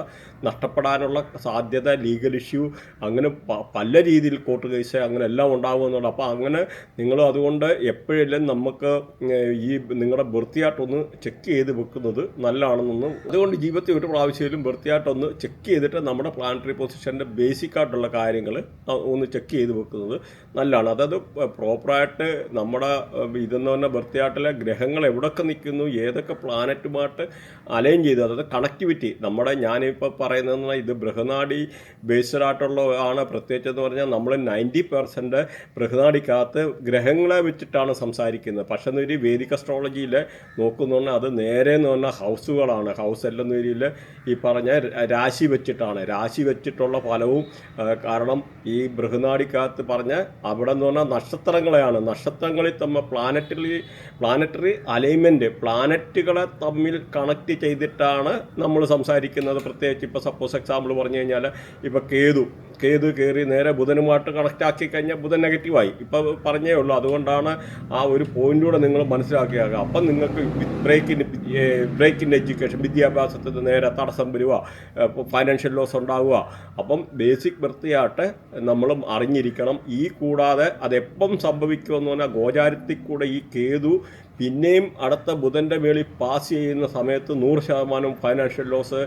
നഷ്ടപ്പെടാനുള്ള സാധ്യത, ലീഗൽ ഇഷ്യൂ, അങ്ങനെ പല രീതിയിൽ കോർട്ട് കേസ് അങ്ങനെ എല്ലാം ഉണ്ടാകുമെന്നുണ്ട്. അപ്പോൾ അങ്ങനെ നിങ്ങൾ അതുകൊണ്ട് എപ്പോഴെല്ലാം നമുക്ക് ഈ നിങ്ങളുടെ ബർത്തിയായിട്ടൊന്ന് ചെക്ക് ചെയ്ത് വെക്കുന്നത് നല്ലതാണെന്നൊന്നും. അതുകൊണ്ട് ജീവിതത്തിൽ ഒരു പ്രാവശ്യമായാലും ബർത്തിയായിട്ടൊന്ന് ചെക്ക് ചെയ്തിട്ട് നമ്മുടെ പ്ലാനറ്ററി പൊസിഷൻ്റെ ബേസിക് ആയിട്ടുള്ള കാര്യങ്ങൾ ഒന്ന് ചെക്ക് ചെയ്ത് വെക്കുന്നത് നല്ലതാണ്. അതായത് പ്രോപ്പറായിട്ട് നമ്മുടെ ഇതെന്ന് പറഞ്ഞാൽ ബർത്തിയായിട്ടിലെ ഗ്രഹങ്ങൾ എവിടെയൊക്കെ നിൽക്കുന്നു, ഏതൊക്കെ പ്ലാനറ്റുമായിട്ട് അലൈൻ ചെയ്ത്, അതായത് കണക്ടിവിറ്റി. ഞാനിപ്പോൾ പറയുന്നതെന്ന് പറഞ്ഞാൽ ഇത് ബൃഹനാഡി ബേസ്ഡ് ആയിട്ടുള്ള ആണ്. പ്രത്യേകിച്ചെന്ന് പറഞ്ഞാൽ നമ്മൾ 90% ബൃഹനാഡിക്കകത്ത് ഗ്രഹങ്ങളെ വെച്ചിട്ടാണ് സംസാരിക്കുന്നത്. പക്ഷേ എന്നൊരു വേദിക് അസ്ട്രോളജിയിൽ നോക്കുന്നുണ്ട് അത് നേരെ എന്ന് പറഞ്ഞാൽ ഹൗസുകളാണ്. ഹൗസ് എല്ലാം രീതിയിൽ ഈ പറഞ്ഞ രാശി വെച്ചിട്ടുള്ള ഫലവും. കാരണം ഈ ബൃഹനാഡിക്കകത്ത് പറഞ്ഞ അവിടെ എന്ന് പറഞ്ഞാൽ നക്ഷത്രങ്ങളെയാണ്, നക്ഷത്രങ്ങളിൽ തമ്മിൽ പ്ലാനറ്ററി അലൈൻമെൻറ്റ്, പ്ലാനറ്റുകളെ തമ്മിൽ കണക്ട് ചെയ്തിട്ടാണ് നമ്മൾ സംസാരിക്കുന്നത്. പ്രത്യേകിച്ച് ഇപ്പോൾ സപ്പോസ് എക്സാമ്പിൾ പറഞ്ഞു കഴിഞ്ഞാൽ ഇപ്പോൾ കേതു കയറി നേരെ ബുധനുമായിട്ട് കണക്റ്റ് ആക്കി കഴിഞ്ഞാൽ ബുധൻ നെഗറ്റീവായി, ഇപ്പോൾ പറഞ്ഞേ ഉള്ളൂ. അതുകൊണ്ടാണ് ആ ഒരു പോയിന്റൂടെ നിങ്ങൾ മനസ്സിലാക്കിയാകുക. അപ്പം നിങ്ങൾക്ക് ബ്രേക്ക് ഇൻ എഡ്യൂക്കേഷൻ, വിദ്യാഭ്യാസത്തിന് നേരെ തടസ്സം വരിക, ഫൈനാൻഷ്യൽ ലോസ് ഉണ്ടാവുക. അപ്പം ബേസിക് വൃത്തിയായിട്ട് നമ്മളും അറിഞ്ഞിരിക്കണം. ഈ കൂടാതെ അതെപ്പം സംഭവിക്കുമെന്ന് പറഞ്ഞാൽ ഗോചാരത്തിൽ കൂടെ ഈ കേതു പിന്നെയും അടുത്ത ബുധൻ്റെ മേളിൽ പാസ് ചെയ്യുന്ന സമയത്ത് 100% ഫൈനാൻഷ്യൽ ലോസ്,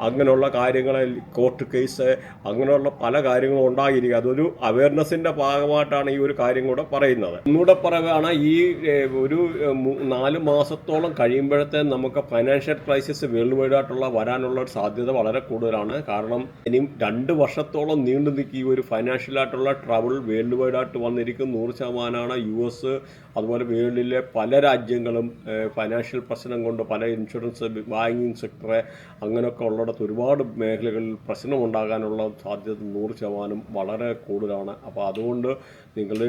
അങ്ങനെയുള്ള കാര്യങ്ങളെ കോർട്ട് കേസ്, അങ്ങനെയുള്ള പല കാര്യങ്ങളും ഉണ്ടായിരിക്കും. അതൊരു അവയർനെസ്സിൻ്റെ ഭാഗമായിട്ടാണ് ഈ ഒരു കാര്യം കൂടെ പറയുന്നത്. ഒന്നുകൂടെ പറയുകയാണ്, ഈ ഒരു 4 മാസത്തോളം കഴിയുമ്പോഴത്തെ നമുക്ക് ഫൈനാൻഷ്യൽ ക്രൈസിസ് വേൾഡ് വൈഡായിട്ടുള്ള വരാനുള്ള ഒരു സാധ്യത വളരെ കൂടുതലാണ്. കാരണം ഇനിയും 2 വർഷത്തോളം നീണ്ടു നിൽക്കി ഈ ഒരു ഫൈനാൻഷ്യലായിട്ടുള്ള ട്രബിൾ വേൾഡ് വൈഡായിട്ട് വന്നിരിക്കും. 100% US അതുപോലെ വേൾഡിലെ പല രാജ്യങ്ങളും ഫൈനാൻഷ്യൽ പ്രശ്നം കൊണ്ട് പല ഇൻഷുറൻസ്, ബാങ്കിങ് സെക്ടർ അങ്ങനെയൊക്കെ ഉള്ളിടത്ത് ഒരുപാട് മേഖലകളിൽ പ്രശ്നമുണ്ടാകാനുള്ള സാധ്യത 100% വളരെ കൂടുതലാണ്. അപ്പോൾ അതുകൊണ്ട് നിങ്ങൾ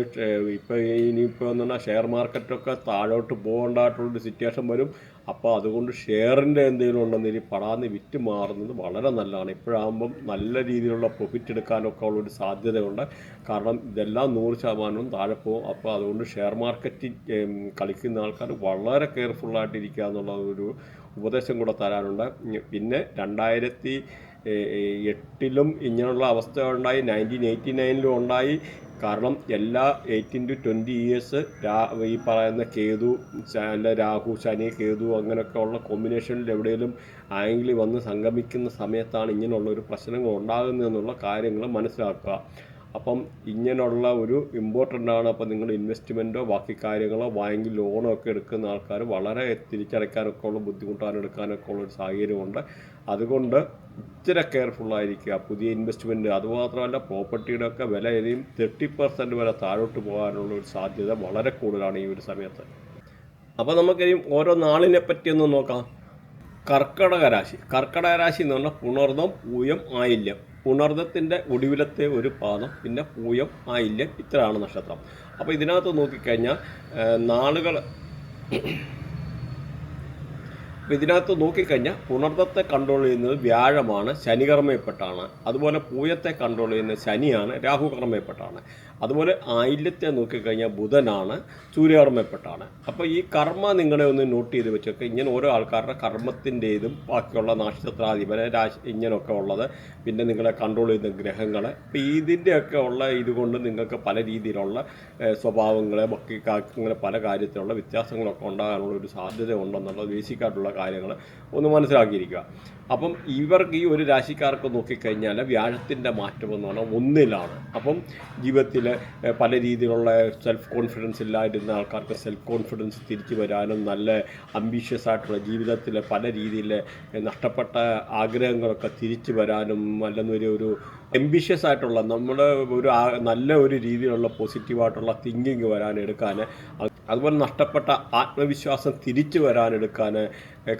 ഇനിയിപ്പോൾ എന്ന് പറഞ്ഞാൽ ഷെയർ മാർക്കറ്റൊക്കെ താഴോട്ട് പോകേണ്ടതായിട്ടുള്ളൊരു സിറ്റുവേഷൻ വരും. അപ്പോൾ അതുകൊണ്ട് ഷെയറിൻ്റെ എന്തെങ്കിലും ഉണ്ടെന്ന് പടാന്ന് വിറ്റ് മാറുന്നത് വളരെ നല്ലതാണ്. ഇപ്പോഴാകുമ്പം നല്ല രീതിയിലുള്ള പ്രോഫിറ്റ് എടുക്കാനൊക്കെ ഉള്ളൊരു സാധ്യതയുണ്ട്. കാരണം ഇതെല്ലാം 100% താഴെ പോകും. അപ്പോൾ അതുകൊണ്ട് ഷെയർ മാർക്കറ്റിൽ കളിക്കുന്ന ആൾക്കാർ വളരെ കെയർഫുള്ളായിട്ടിരിക്കുക എന്നുള്ള ഒരു ഉപദേശം കൂടെ തരാനുണ്ട്. പിന്നെ 2008 ഇങ്ങനെയുള്ള അവസ്ഥ ഉണ്ടായി, 1989 ഉണ്ടായി. കാരണം എല്ലാ 18 to 20 ഇയേഴ്സ് ഈ പറയുന്ന കേതു അല്ല രാഹു, ശനി, കേതു അങ്ങനെയൊക്കെ ഉള്ള കോമ്പിനേഷനിൽ എവിടെയെങ്കിലും ആംഗിൾ വന്ന് സംഗമിക്കുന്ന സമയത്താണ് ഇങ്ങനെയുള്ള ഒരു പ്രശ്നങ്ങൾ ഉണ്ടാകുന്നതെന്നുള്ള കാര്യങ്ങൾ മനസ്സിലാക്കുക. അപ്പം ഇങ്ങനെയുള്ള ഒരു ഇമ്പോർട്ടൻ്റ് ആണ്. അപ്പം നിങ്ങൾ ഇൻവെസ്റ്റ്മെൻറ്റോ ബാക്കി കാര്യങ്ങളോ ബാങ്ക് ലോണോ ഒക്കെ എടുക്കുന്ന ആൾക്കാർ വളരെ തിരിച്ചടയ്ക്കാനൊക്കെ ഉള്ള ബുദ്ധിമുട്ടാനെടുക്കാനൊക്കെ ഉള്ളൊരു സാഹചര്യമുണ്ട്. അതുകൊണ്ട് ഇച്ചിരി കെയർഫുള്ളായിരിക്കുക. പുതിയ ഇൻവെസ്റ്റ്മെൻറ്റ് അതുമാത്രമല്ല, പ്രോപ്പർട്ടിയുടെ ഒക്കെ വില ഏതെങ്കിലും 30% വരെ താഴോട്ട് പോകാനുള്ള ഒരു സാധ്യത വളരെ കൂടുതലാണ് ഈ ഒരു സമയത്ത്. അപ്പോൾ നമുക്കിനി ഓരോ നാളിനെ പറ്റിയൊന്ന് നോക്കാം. കർക്കടക രാശി എന്ന് പറഞ്ഞാൽ പുണർദം, പൂയം, ആയില്യം. പുണർദത്തിൻ്റെ ഒടുവിലത്തെ ഒരു പാദം, പിന്നെ പൂയം, ആയില്യം, ഇത്രയാണ് നക്ഷത്രം. അപ്പോൾ ഇതിനകത്ത് നോക്കിക്കഴിഞ്ഞാൽ നാളുകൾ പുണർദത്തെ കൺട്രോൾ ചെയ്യുന്നത് വ്യാഴമാണ്, ശനികർമ്മയിൽപ്പെട്ടാണ്. അതുപോലെ പൂയത്തെ കൺട്രോൾ ചെയ്യുന്നത് ശനിയാണ്, രാഹുകർമ്മയിൽപ്പെട്ടാണ്. അതുപോലെ ആയില്യത്തെ നോക്കിക്കഴിഞ്ഞാൽ ബുധനാണ്, സൂര്യകർമ്മയിൽപ്പെട്ടാണ്. അപ്പോൾ ഈ കർമ്മ നിങ്ങളെ ഒന്ന് നോട്ട് ചെയ്ത് വെച്ചൊക്കെ ഇങ്ങനെ ഓരോ ആൾക്കാരുടെ കർമ്മത്തിൻ്റെതും ബാക്കിയുള്ള നക്ഷത്രാധിപനെ രാശി ഇങ്ങനെയൊക്കെ ഉള്ളത്, പിന്നെ നിങ്ങളെ കൺട്രോൾ ചെയ്യുന്ന ഗ്രഹങ്ങൾ, അപ്പോൾ ഇതിൻ്റെയൊക്കെ ഉള്ള ഇതുകൊണ്ട് നിങ്ങൾക്ക് പല രീതിയിലുള്ള സ്വഭാവങ്ങളെ ബാക്കി അങ്ങനെ പല കാര്യത്തിലുള്ള വ്യത്യാസങ്ങളൊക്കെ ഉണ്ടാകാനുള്ള ഒരു സാധ്യത ഉണ്ടെന്നുള്ള ബേസിക്കായിട്ടുള്ള കാര്യങ്ങൾ ഒന്ന് മനസ്സിലാക്കിയിരിക്കുക. അപ്പം ഇവർക്ക് ഈ ഒരു രാശിക്കാർക്ക് നോക്കിക്കഴിഞ്ഞാൽ വ്യാഴത്തിൻ്റെ മാറ്റം എന്ന് പറഞ്ഞാൽ 1-ലാണ്. അപ്പം ജീവിതത്തിൽ പല രീതിയിലുള്ള സെൽഫ് കോൺഫിഡൻസ് ഇല്ലായിരുന്ന ആൾക്കാർക്ക് സെൽഫ് കോൺഫിഡൻസ് തിരിച്ചു വരാനും, നല്ല അംബീഷ്യസ് ആയിട്ടുള്ള ജീവിതത്തിൽ പല രീതിയിൽ നഷ്ടപ്പെട്ട ആഗ്രഹങ്ങളൊക്കെ തിരിച്ചു വരാനും, അല്ലെന്നൊരു എംബിഷ്യസ് ആയിട്ടുള്ള നമ്മുടെ ഒരു നല്ല ഒരു രീതിയിലുള്ള പോസിറ്റീവായിട്ടുള്ള തിങ്കിങ് വരാനെടുക്കാൻ, അതുപോലെ നഷ്ടപ്പെട്ട ആത്മവിശ്വാസം തിരിച്ചു വരാനെടുക്കാൻ,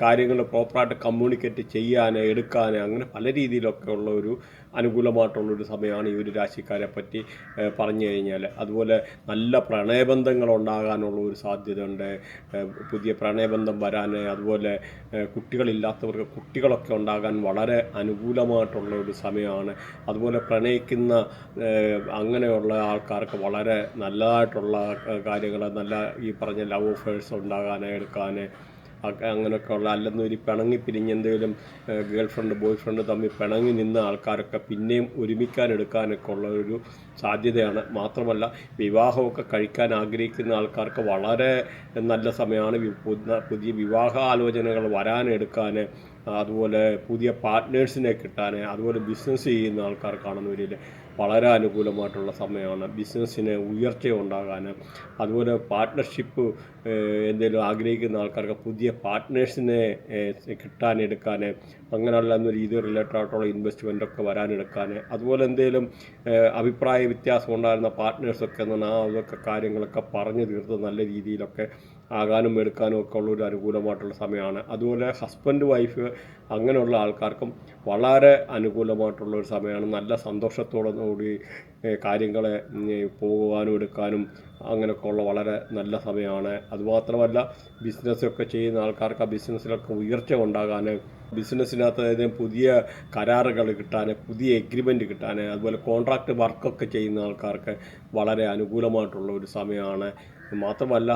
കാര്യങ്ങൾ പ്രോപ്പറായിട്ട് കമ്മ്യൂണിക്കേറ്റ് ചെയ്യാൻ, എടുക്കാൻ, അങ്ങനെ പല രീതിയിലൊക്കെ ഉള്ള ഒരു അനുകൂലമായിട്ടുള്ളൊരു സമയമാണ് ഈ ഒരു രാശിക്കാരെ പറ്റി പറഞ്ഞു കഴിഞ്ഞാൽ. അതുപോലെ നല്ല പ്രണയബന്ധങ്ങൾ ഉണ്ടാകാനുള്ള ഒരു സാധ്യതയുണ്ട്, പുതിയ പ്രണയബന്ധം വരാൻ. അതുപോലെ കുട്ടികളില്ലാത്തവർക്ക് കുട്ടികളൊക്കെ ഉണ്ടാകാൻ വളരെ അനുകൂലമായിട്ടുള്ള ഒരു സമയമാണ്. അതുപോലെ പ്രണയിക്കുന്ന അങ്ങനെയുള്ള ആൾക്കാർക്ക് വളരെ നല്ലതായിട്ടുള്ള കാര്യങ്ങൾ, നല്ല ഈ പറഞ്ഞ ലവ് അഫെയർസ് ഉണ്ടാകാൻ, എടുക്കാൻ, അങ്ങനെയൊക്കെ ഉള്ള, അല്ലെന്നൊരു പിണങ്ങി പിരിഞ്ഞ് എന്തെങ്കിലും ഗേൾ ഫ്രണ്ട് ബോയ് ഫ്രണ്ട് തമ്മിൽ പിണങ്ങി നിന്ന ആൾക്കാരൊക്കെ പിന്നെയും ഒരുമിക്കാനെടുക്കാനൊക്കെ ഉള്ള ഒരു സാധ്യതയാണ്. മാത്രമല്ല വിവാഹമൊക്കെ കഴിക്കാൻ ആഗ്രഹിക്കുന്ന ആൾക്കാർക്ക് വളരെ നല്ല സമയമാണ്. പുതിയ വിവാഹ ആലോചനകൾ വരാനെടുക്കാൻ, അതുപോലെ പുതിയ പാർട്ട്നേഴ്സിനെ കിട്ടാൻ, അതുപോലെ ബിസിനസ് ചെയ്യുന്ന ആൾക്കാർക്കാണെന്നവരിൽ വളരെ അനുകൂലമായിട്ടുള്ള സമയമാണ്. ബിസിനസ്സിന് ഉയർച്ച ഉണ്ടാകാൻ, അതുപോലെ പാർട്ട്ണർഷിപ്പ് എന്തെങ്കിലും ആഗ്രഹിക്കുന്ന ആൾക്കാർക്ക് പുതിയ പാർട്ട്നേഴ്സിനെ കിട്ടാനെടുക്കാൻ, അങ്ങനെയുള്ള ഇത് റിലേറ്റഡ് ആയിട്ടുള്ള ഇൻവെസ്റ്റ്മെൻറ്റൊക്കെ വരാനെടുക്കാൻ, അതുപോലെ എന്തെങ്കിലും അഭിപ്രായ വ്യത്യാസം ഉണ്ടായിരുന്ന പാർട്ട്നേഴ്സൊക്കെ എന്ന് പറഞ്ഞാൽ അതൊക്കെ കാര്യങ്ങളൊക്കെ പറഞ്ഞു തീർത്ത് നല്ല രീതിയിലൊക്കെ ആകാനും എടുക്കാനും ഒക്കെ ഉള്ളൊരു അനുകൂലമായിട്ടുള്ള സമയമാണ്. അതുപോലെ ഹസ്ബൻഡ് വൈഫ് അങ്ങനെയുള്ള ആൾക്കാർക്കും വളരെ അനുകൂലമായിട്ടുള്ളൊരു സമയമാണ്. നല്ല സന്തോഷത്തോടുകൂടി കാര്യങ്ങളെ പോകുവാനും എടുക്കാനും അങ്ങനെയൊക്കെ ഉള്ള വളരെ നല്ല സമയമാണ്. അതുമാത്രമല്ല ബിസിനസ്സൊക്കെ ചെയ്യുന്ന ആൾക്കാർക്ക് ആ ബിസിനസ്സിലൊക്കെ ഉയർച്ച ഉണ്ടാകാൻ, ബിസിനസ്സിനകത്ത് ഏതെങ്കിലും പുതിയ കരാറുകൾ കിട്ടാൻ, പുതിയ എഗ്രിമെൻറ്റ് കിട്ടാൻ, അതുപോലെ കോൺട്രാക്റ്റ് വർക്കൊക്കെ ചെയ്യുന്ന ആൾക്കാർക്ക് വളരെ അനുകൂലമായിട്ടുള്ള ഒരു സമയമാണ്. മാത്രമല്ല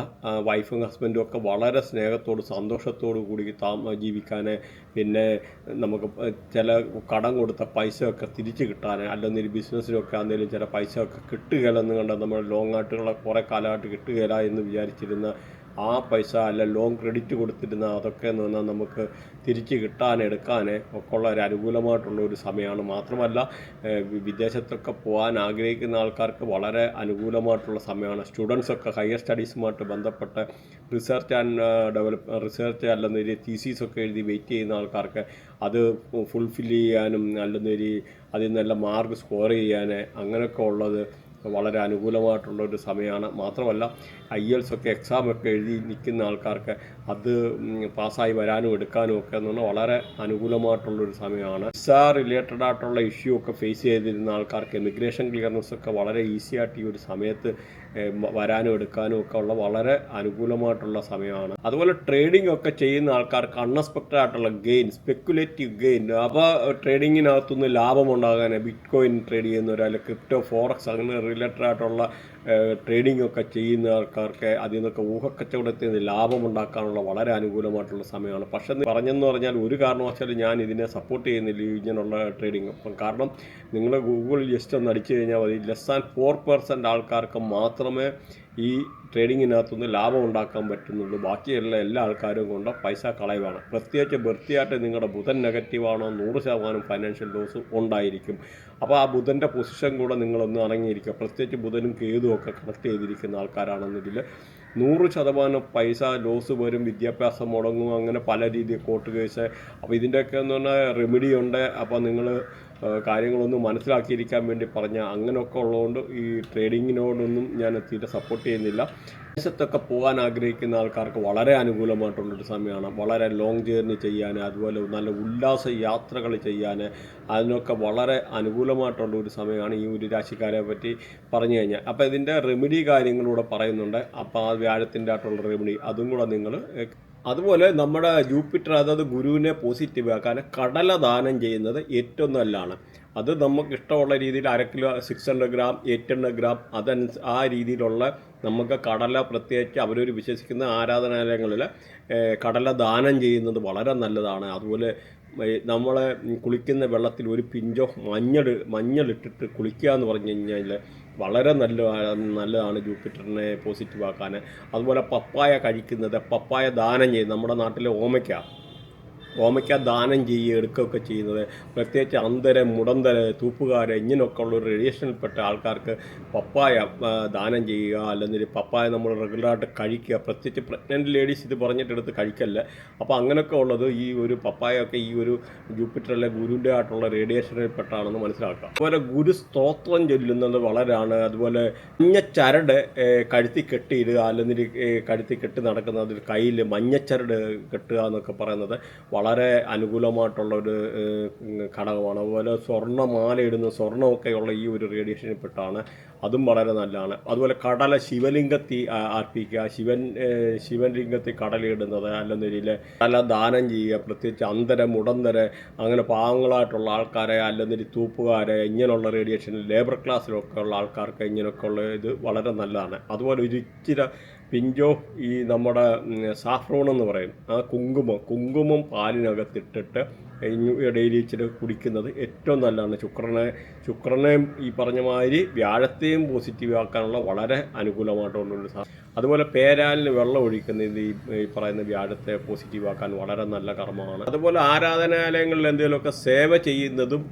വൈഫും ഹസ്ബൻഡും ഒക്കെ വളരെ സ്നേഹത്തോട് സന്തോഷത്തോടു കൂടി ജീവിക്കാൻ, പിന്നെ നമുക്ക് ചില കടം കൊടുത്ത പൈസയൊക്കെ തിരിച്ച് കിട്ടാൻ, അല്ലെങ്കിൽ ബിസിനസ്സിലൊക്കെ ആണെങ്കിലും ചില പൈസയൊക്കെ കിട്ടുകയില്ലെന്ന് കണ്ടാൽ നമ്മൾ ലോങ് ആയിട്ടുള്ള കുറേ കാലമായിട്ട് കിട്ടുകയില്ല എന്ന് വിചാരിച്ചിരുന്ന ആ പൈസ അല്ല ലോൺ ക്രെഡിറ്റ് കൊടുത്തിരുന്ന അതൊക്കെ എന്ന് പറഞ്ഞാൽ നമുക്ക് തിരിച്ച് എടുക്കാൻ ഒക്കെ ഉള്ള ഒരു അനുകൂലമായിട്ടുള്ള ഒരു സമയമാണ്. മാത്രമല്ല വിദേശത്തൊക്കെ പോകാൻ ആഗ്രഹിക്കുന്ന ആൾക്കാർക്ക് വളരെ അനുകൂലമായിട്ടുള്ള സമയമാണ്. സ്റ്റുഡൻസൊക്കെ ഹയർ സ്റ്റഡീസുമായിട്ട് ബന്ധപ്പെട്ട് റിസർച്ച് അല്ലെന്നൊരു തീസീസൊക്കെ എഴുതി വെയിറ്റ് ചെയ്യുന്ന ആൾക്കാർക്ക് അത് ഫുൾഫിൽ ചെയ്യാനും അല്ലെന്നൊരു അതിൽ നല്ല മാർക്ക് സ്കോർ ചെയ്യാൻ അങ്ങനെയൊക്കെ ഉള്ളത് വളരെ അനുകൂലമായിട്ടുള്ള ഒരു സമയമാണ്. മാത്രമല്ല IELTS ഒക്കെ എക്സാമൊക്കെ എഴുതി നിൽക്കുന്ന ആൾക്കാർക്ക് അത് പാസ്സായി വരാനും എടുക്കാനും ഒക്കെ എന്ന് പറഞ്ഞാൽ വളരെ അനുകൂലമായിട്ടുള്ളൊരു സമയമാണ്. വിസ റിലേറ്റഡ് ആയിട്ടുള്ള ഇഷ്യൂ ഒക്കെ ഫേസ് ചെയ്തിരുന്ന ആൾക്കാർക്ക് എമിഗ്രേഷൻ ക്ലിയറൻസ് ഒക്കെ വളരെ ഈസി ആയിട്ട് ഈ ഒരു സമയത്ത് വരാനും എടുക്കാനും ഒക്കെ ഉള്ള വളരെ അനുകൂലമായിട്ടുള്ള സമയമാണ്. അതുപോലെ ട്രേഡിംഗ് ഒക്കെ ചെയ്യുന്ന ആൾക്കാർക്ക് അൺഎക്സ്പെക്റ്റഡ് ആയിട്ടുള്ള ഗെയിൻ, സ്പെക്കുലേറ്റീവ് ഗെയിൻ, അപ്പോൾ ട്രേഡിങ്ങിനകത്തുനിന്ന് ലാഭമുണ്ടാകാൻ ബിറ്റ് കോയിൻ ട്രേഡ് ചെയ്യുന്നവർ അല്ലെങ്കിൽ ക്രിപ്റ്റോ ഫോറക്സ് അങ്ങനെ റിലേറ്റഡ് ആയിട്ടുള്ള ട്രേഡിംഗ് ഒക്കെ ചെയ്യുന്ന ആൾക്കാർക്ക് അതിൽ നിന്നൊക്കെ ഊഹക്കച്ചവടത്തിൽ നിന്ന് ലാഭമുണ്ടാക്കാനുള്ള വളരെ അനുകൂലമായിട്ടുള്ള സമയമാണ്. പക്ഷെ പറഞ്ഞെന്ന് പറഞ്ഞാൽ ഒരു കാരണവശാലും ഞാൻ ഇതിനെ സപ്പോർട്ട് ചെയ്യുന്നില്ല ഇങ്ങനെയുള്ള ട്രേഡിംഗ്. കാരണം നിങ്ങൾ ഗൂഗിളിൽ ജസ്റ്റ് ഒന്ന് അടിച്ചു കഴിഞ്ഞാൽ മതി, >4% ആൾക്കാർക്ക് മാത്രമേ ഈ ട്രേഡിങ്ങിനകത്തുനിന്ന് ലാഭം ഉണ്ടാക്കാൻ പറ്റുന്നുള്ളൂ. ബാക്കിയുള്ള എല്ലാ ആൾക്കാരും കൊണ്ട് പൈസ കളയുവാണ്. പ്രത്യേകിച്ച് വൃത്തിയായിട്ട് നിങ്ങളുടെ ബുധൻ നെഗറ്റീവാണോ 100% ഫൈനാൻഷ്യൽ ലോസ് ഉണ്ടായിരിക്കും. അപ്പോൾ ആ ബുധൻ്റെ പൊസിഷൻ കൂടെ നിങ്ങളൊന്ന് അടങ്ങിയിരിക്കുക. പ്രത്യേകിച്ച് ബുധനും കേതും ഒക്കെ കണക്ട് ചെയ്തിരിക്കുന്ന ആൾക്കാരാണെന്നെങ്കിൽ 100% പൈസ ലോസ് വരും, വിദ്യാഭ്യാസം മുടങ്ങും, അങ്ങനെ പല രീതിയിൽ കോർട്ട് കേസ്. അപ്പോൾ ഇതിൻ്റെയൊക്കെ എന്ന് പറഞ്ഞാൽ റെമഡി ഉണ്ട്. അപ്പോൾ നിങ്ങൾ കാര്യങ്ങളൊന്നും മനസ്സിലാക്കിയിരിക്കാൻ വേണ്ടി പറഞ്ഞ അങ്ങനെയൊക്കെ ഉള്ളതുകൊണ്ട് ഈ ട്രേഡിങ്ങിനോടൊന്നും ഞാൻ തീരെ സപ്പോർട്ട് ചെയ്യുന്നില്ല. വിദേശത്തൊക്കെ പോകാൻ ആഗ്രഹിക്കുന്ന ആൾക്കാർക്ക് വളരെ അനുകൂലമായിട്ടുള്ളൊരു സമയമാണ്. വളരെ ലോങ് ജേർണി ചെയ്യാൻ, അതുപോലെ നല്ല ഉല്ലാസ യാത്രകൾ ചെയ്യാൻ, അതിനൊക്കെ വളരെ അനുകൂലമായിട്ടുള്ള ഒരു സമയമാണ് ഈ ഒരു രാശിക്കാരെ പറ്റി പറഞ്ഞു കഴിഞ്ഞാൽ. അപ്പോൾ ഇതിൻ്റെ റെമഡി കാര്യങ്ങളൂടെ പറയുന്നുണ്ട്. അപ്പോൾ ആ വ്യാഴത്തിൻ്റെ ആയിട്ടുള്ള റെമഡി അതും കൂടെ നിങ്ങൾ. അതുപോലെ നമ്മുടെ ജൂപ്പിറ്റർ അതായത് ഗുരുവിനെ പോസിറ്റീവ് ആക്കാൻ കടല ദാനം ചെയ്യുന്നത് ഏറ്റവും നല്ലതാണ്. അത് നമുക്ക് ഇഷ്ടമുള്ള രീതിയിൽ 1/2 കിലോ 600 ഗ്രാം 800 ഗ്രാം ആ രീതിയിലുള്ള നമുക്ക് കടല, പ്രത്യേകിച്ച് അവരൊരു വിശ്വസിക്കുന്ന ആരാധനാലയങ്ങളിൽ കടല ദാനം ചെയ്യുന്നത് വളരെ നല്ലതാണ്. അതുപോലെ നമ്മൾ കുളിക്കുന്ന വെള്ളത്തിൽ ഒരു പിഞ്ചോ മഞ്ഞളിട്ടിട്ട് കുളിക്കുക എന്ന് പറഞ്ഞു കഴിഞ്ഞാൽ വളരെ നല്ലതാണ് ജൂപ്പിറ്ററിനെ പോസിറ്റീവ് ആക്കാൻ. അതുപോലെ പപ്പായ കഴിക്കുന്നത്, പപ്പായ ദാനം ചെയ്യുന്നത്, നമ്മുടെ നാട്ടിലെ ഓമയ്ക്ക ദാനം ചെയ്യുക എടുക്കുകയൊക്കെ ചെയ്യുന്നത്, പ്രത്യേകിച്ച് അന്തരം, മുടന്തര, തൂപ്പുകാർ ഇങ്ങനെയൊക്കെ ഉള്ള ഒരു റേഡിയേഷനിൽപ്പെട്ട ആൾക്കാർക്ക് പപ്പായ ദാനം ചെയ്യുക. അല്ലെങ്കിൽ പപ്പായ നമ്മൾ റെഗുലറായിട്ട് കഴിക്കുക. പ്രത്യേകിച്ച് പ്രഗ്നൻറ്റ് ലേഡീസ് ഇത് പറഞ്ഞിട്ടെടുത്ത് കഴിക്കല്ല. അപ്പോൾ അങ്ങനെയൊക്കെ ഉള്ളത് ഈ ഒരു പപ്പായൊക്കെ ഈ ഒരു ജൂപ്പിറ്ററിലെ ഗുരുവിൻ്റെ ആയിട്ടുള്ള റേഡിയേഷനിൽപ്പെട്ടാണെന്ന് മനസ്സിലാക്കുക. അതുപോലെ ഗുരു സ്തോത്രം ചൊല്ലുന്നത് വളരെയാണ്. അതുപോലെ മഞ്ഞച്ചരട് കഴുത്തി കെട്ടിയിടുക, അല്ലെങ്കിൽ കഴുത്തി കെട്ടി നടക്കുന്നത് കയ്യിൽ മഞ്ഞച്ചരട് കെട്ടുക എന്നൊക്കെ പറയുന്നത് വളരെ അനുകൂലമായിട്ടുള്ളൊരു ഘടകമാണ്. അതുപോലെ സ്വർണ്ണമാല ഇടുന്ന, സ്വർണ്ണമൊക്കെയുള്ള ഈ ഒരു റേഡിയേഷനിൽപ്പെട്ടാണ്, അതും വളരെ നല്ലതാണ്. അതുപോലെ കടല ശിവലിംഗത്തിൽ അർപ്പിക്കുക, ശിവലിംഗത്തിൽ കടലയിടുന്നത്, അല്ലെന്നൊരിൽ കടല ദാനം ചെയ്യുക. പ്രത്യേകിച്ച് അന്തരം, മുടന്തര, അങ്ങനെ പാവങ്ങളായിട്ടുള്ള ആൾക്കാരെ, അല്ലെങ്കിൽ തൂപ്പുകാരെ, ഇങ്ങനെയുള്ള റേഡിയേഷനിൽ ലേബർ ക്ലാസ്സിലൊക്കെ ഉള്ള ആൾക്കാർക്ക് ഇങ്ങനെയൊക്കെ ഉള്ള ഇത് വളരെ നല്ലതാണ്. അതുപോലെ ഒരു ഇച്ചിരി പിഞ്ചോ ഈ നമ്മുടെ സാഫ്രോൺ എന്ന് പറയും, ആ കുങ്കുമം പാലിനകത്തിട്ടിട്ട് ഡെയിലി ഇച്ചിരി കുടിക്കുന്നത് ഏറ്റവും നല്ലതാണ്. ശുക്രനെയും ഈ പറഞ്ഞ മാതിരി വ്യാഴത്തെയും പോസിറ്റീവ് ആക്കാനുള്ള വളരെ അനുകൂലമായിട്ടുള്ളൊരു അതുപോലെ പേരാലിന് വെള്ളം ഒഴിക്കുന്നത് ഈ പറയുന്ന വ്യാഴത്തെ പോസിറ്റീവ് ആക്കാൻ വളരെ നല്ല കർമ്മമാണ്. അതുപോലെ ആരാധനാലയങ്ങളിൽ എന്തെങ്കിലുമൊക്കെ സേവ ചെയ്യുന്നതും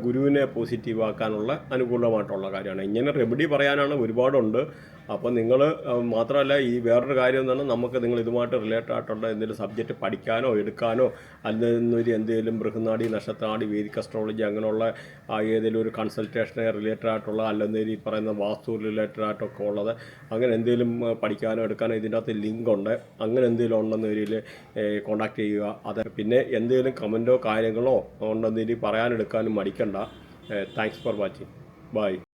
ഗുരുവിനെ പോസിറ്റീവ് ആക്കാനുള്ള അനുകൂലമായിട്ടുള്ള കാര്യമാണ്. ഇങ്ങനെ റെമഡി പറയാനാണ് ഒരുപാടുണ്ട്. അപ്പോൾ നിങ്ങൾ മാത്രമല്ല, ഈ വേറൊരു കാര്യം എന്ന് പറഞ്ഞാൽ നമുക്ക് നിങ്ങൾ ഇതുമായിട്ട് റിലേറ്റഡ് ആയിട്ടുള്ള എന്തെങ്കിലും സബ്ജക്റ്റ് പഠിക്കാനോ എടുക്കാനോ, അല്ലെങ്കിൽ എന്തെങ്കിലും ബൃഹന്നാടി, നക്ഷത്രാടി, വേദിക് അസ്ട്രോളജി അങ്ങനെയുള്ള ഏതെങ്കിലും ഒരു കൺസൾട്ടേഷനെ റിലേറ്റഡ് ആയിട്ടുള്ള, അല്ലെങ്കിൽ ഈ പറയുന്ന വാസ്തു റിലേറ്റഡ് ആയിട്ടൊക്കെ ഉള്ളത്, അങ്ങനെ എന്തെങ്കിലും പഠിക്കാനോ എടുക്കാനോ ഇതിൻ്റെ അകത്ത് ലിങ്ക് ഉണ്ട്. അങ്ങനെ എന്തെങ്കിലും ഉണ്ടെന്ന രീതിയിൽ കോൺടാക്ട് ചെയ്യുക. അത് പിന്നെ എന്തെങ്കിലും കമൻറ്റോ കാര്യങ്ങളോ ഉണ്ടെന്ന് പറയാനെടുക്കാനും മടിക്കണ്ട. Thanks for watching. ബൈ.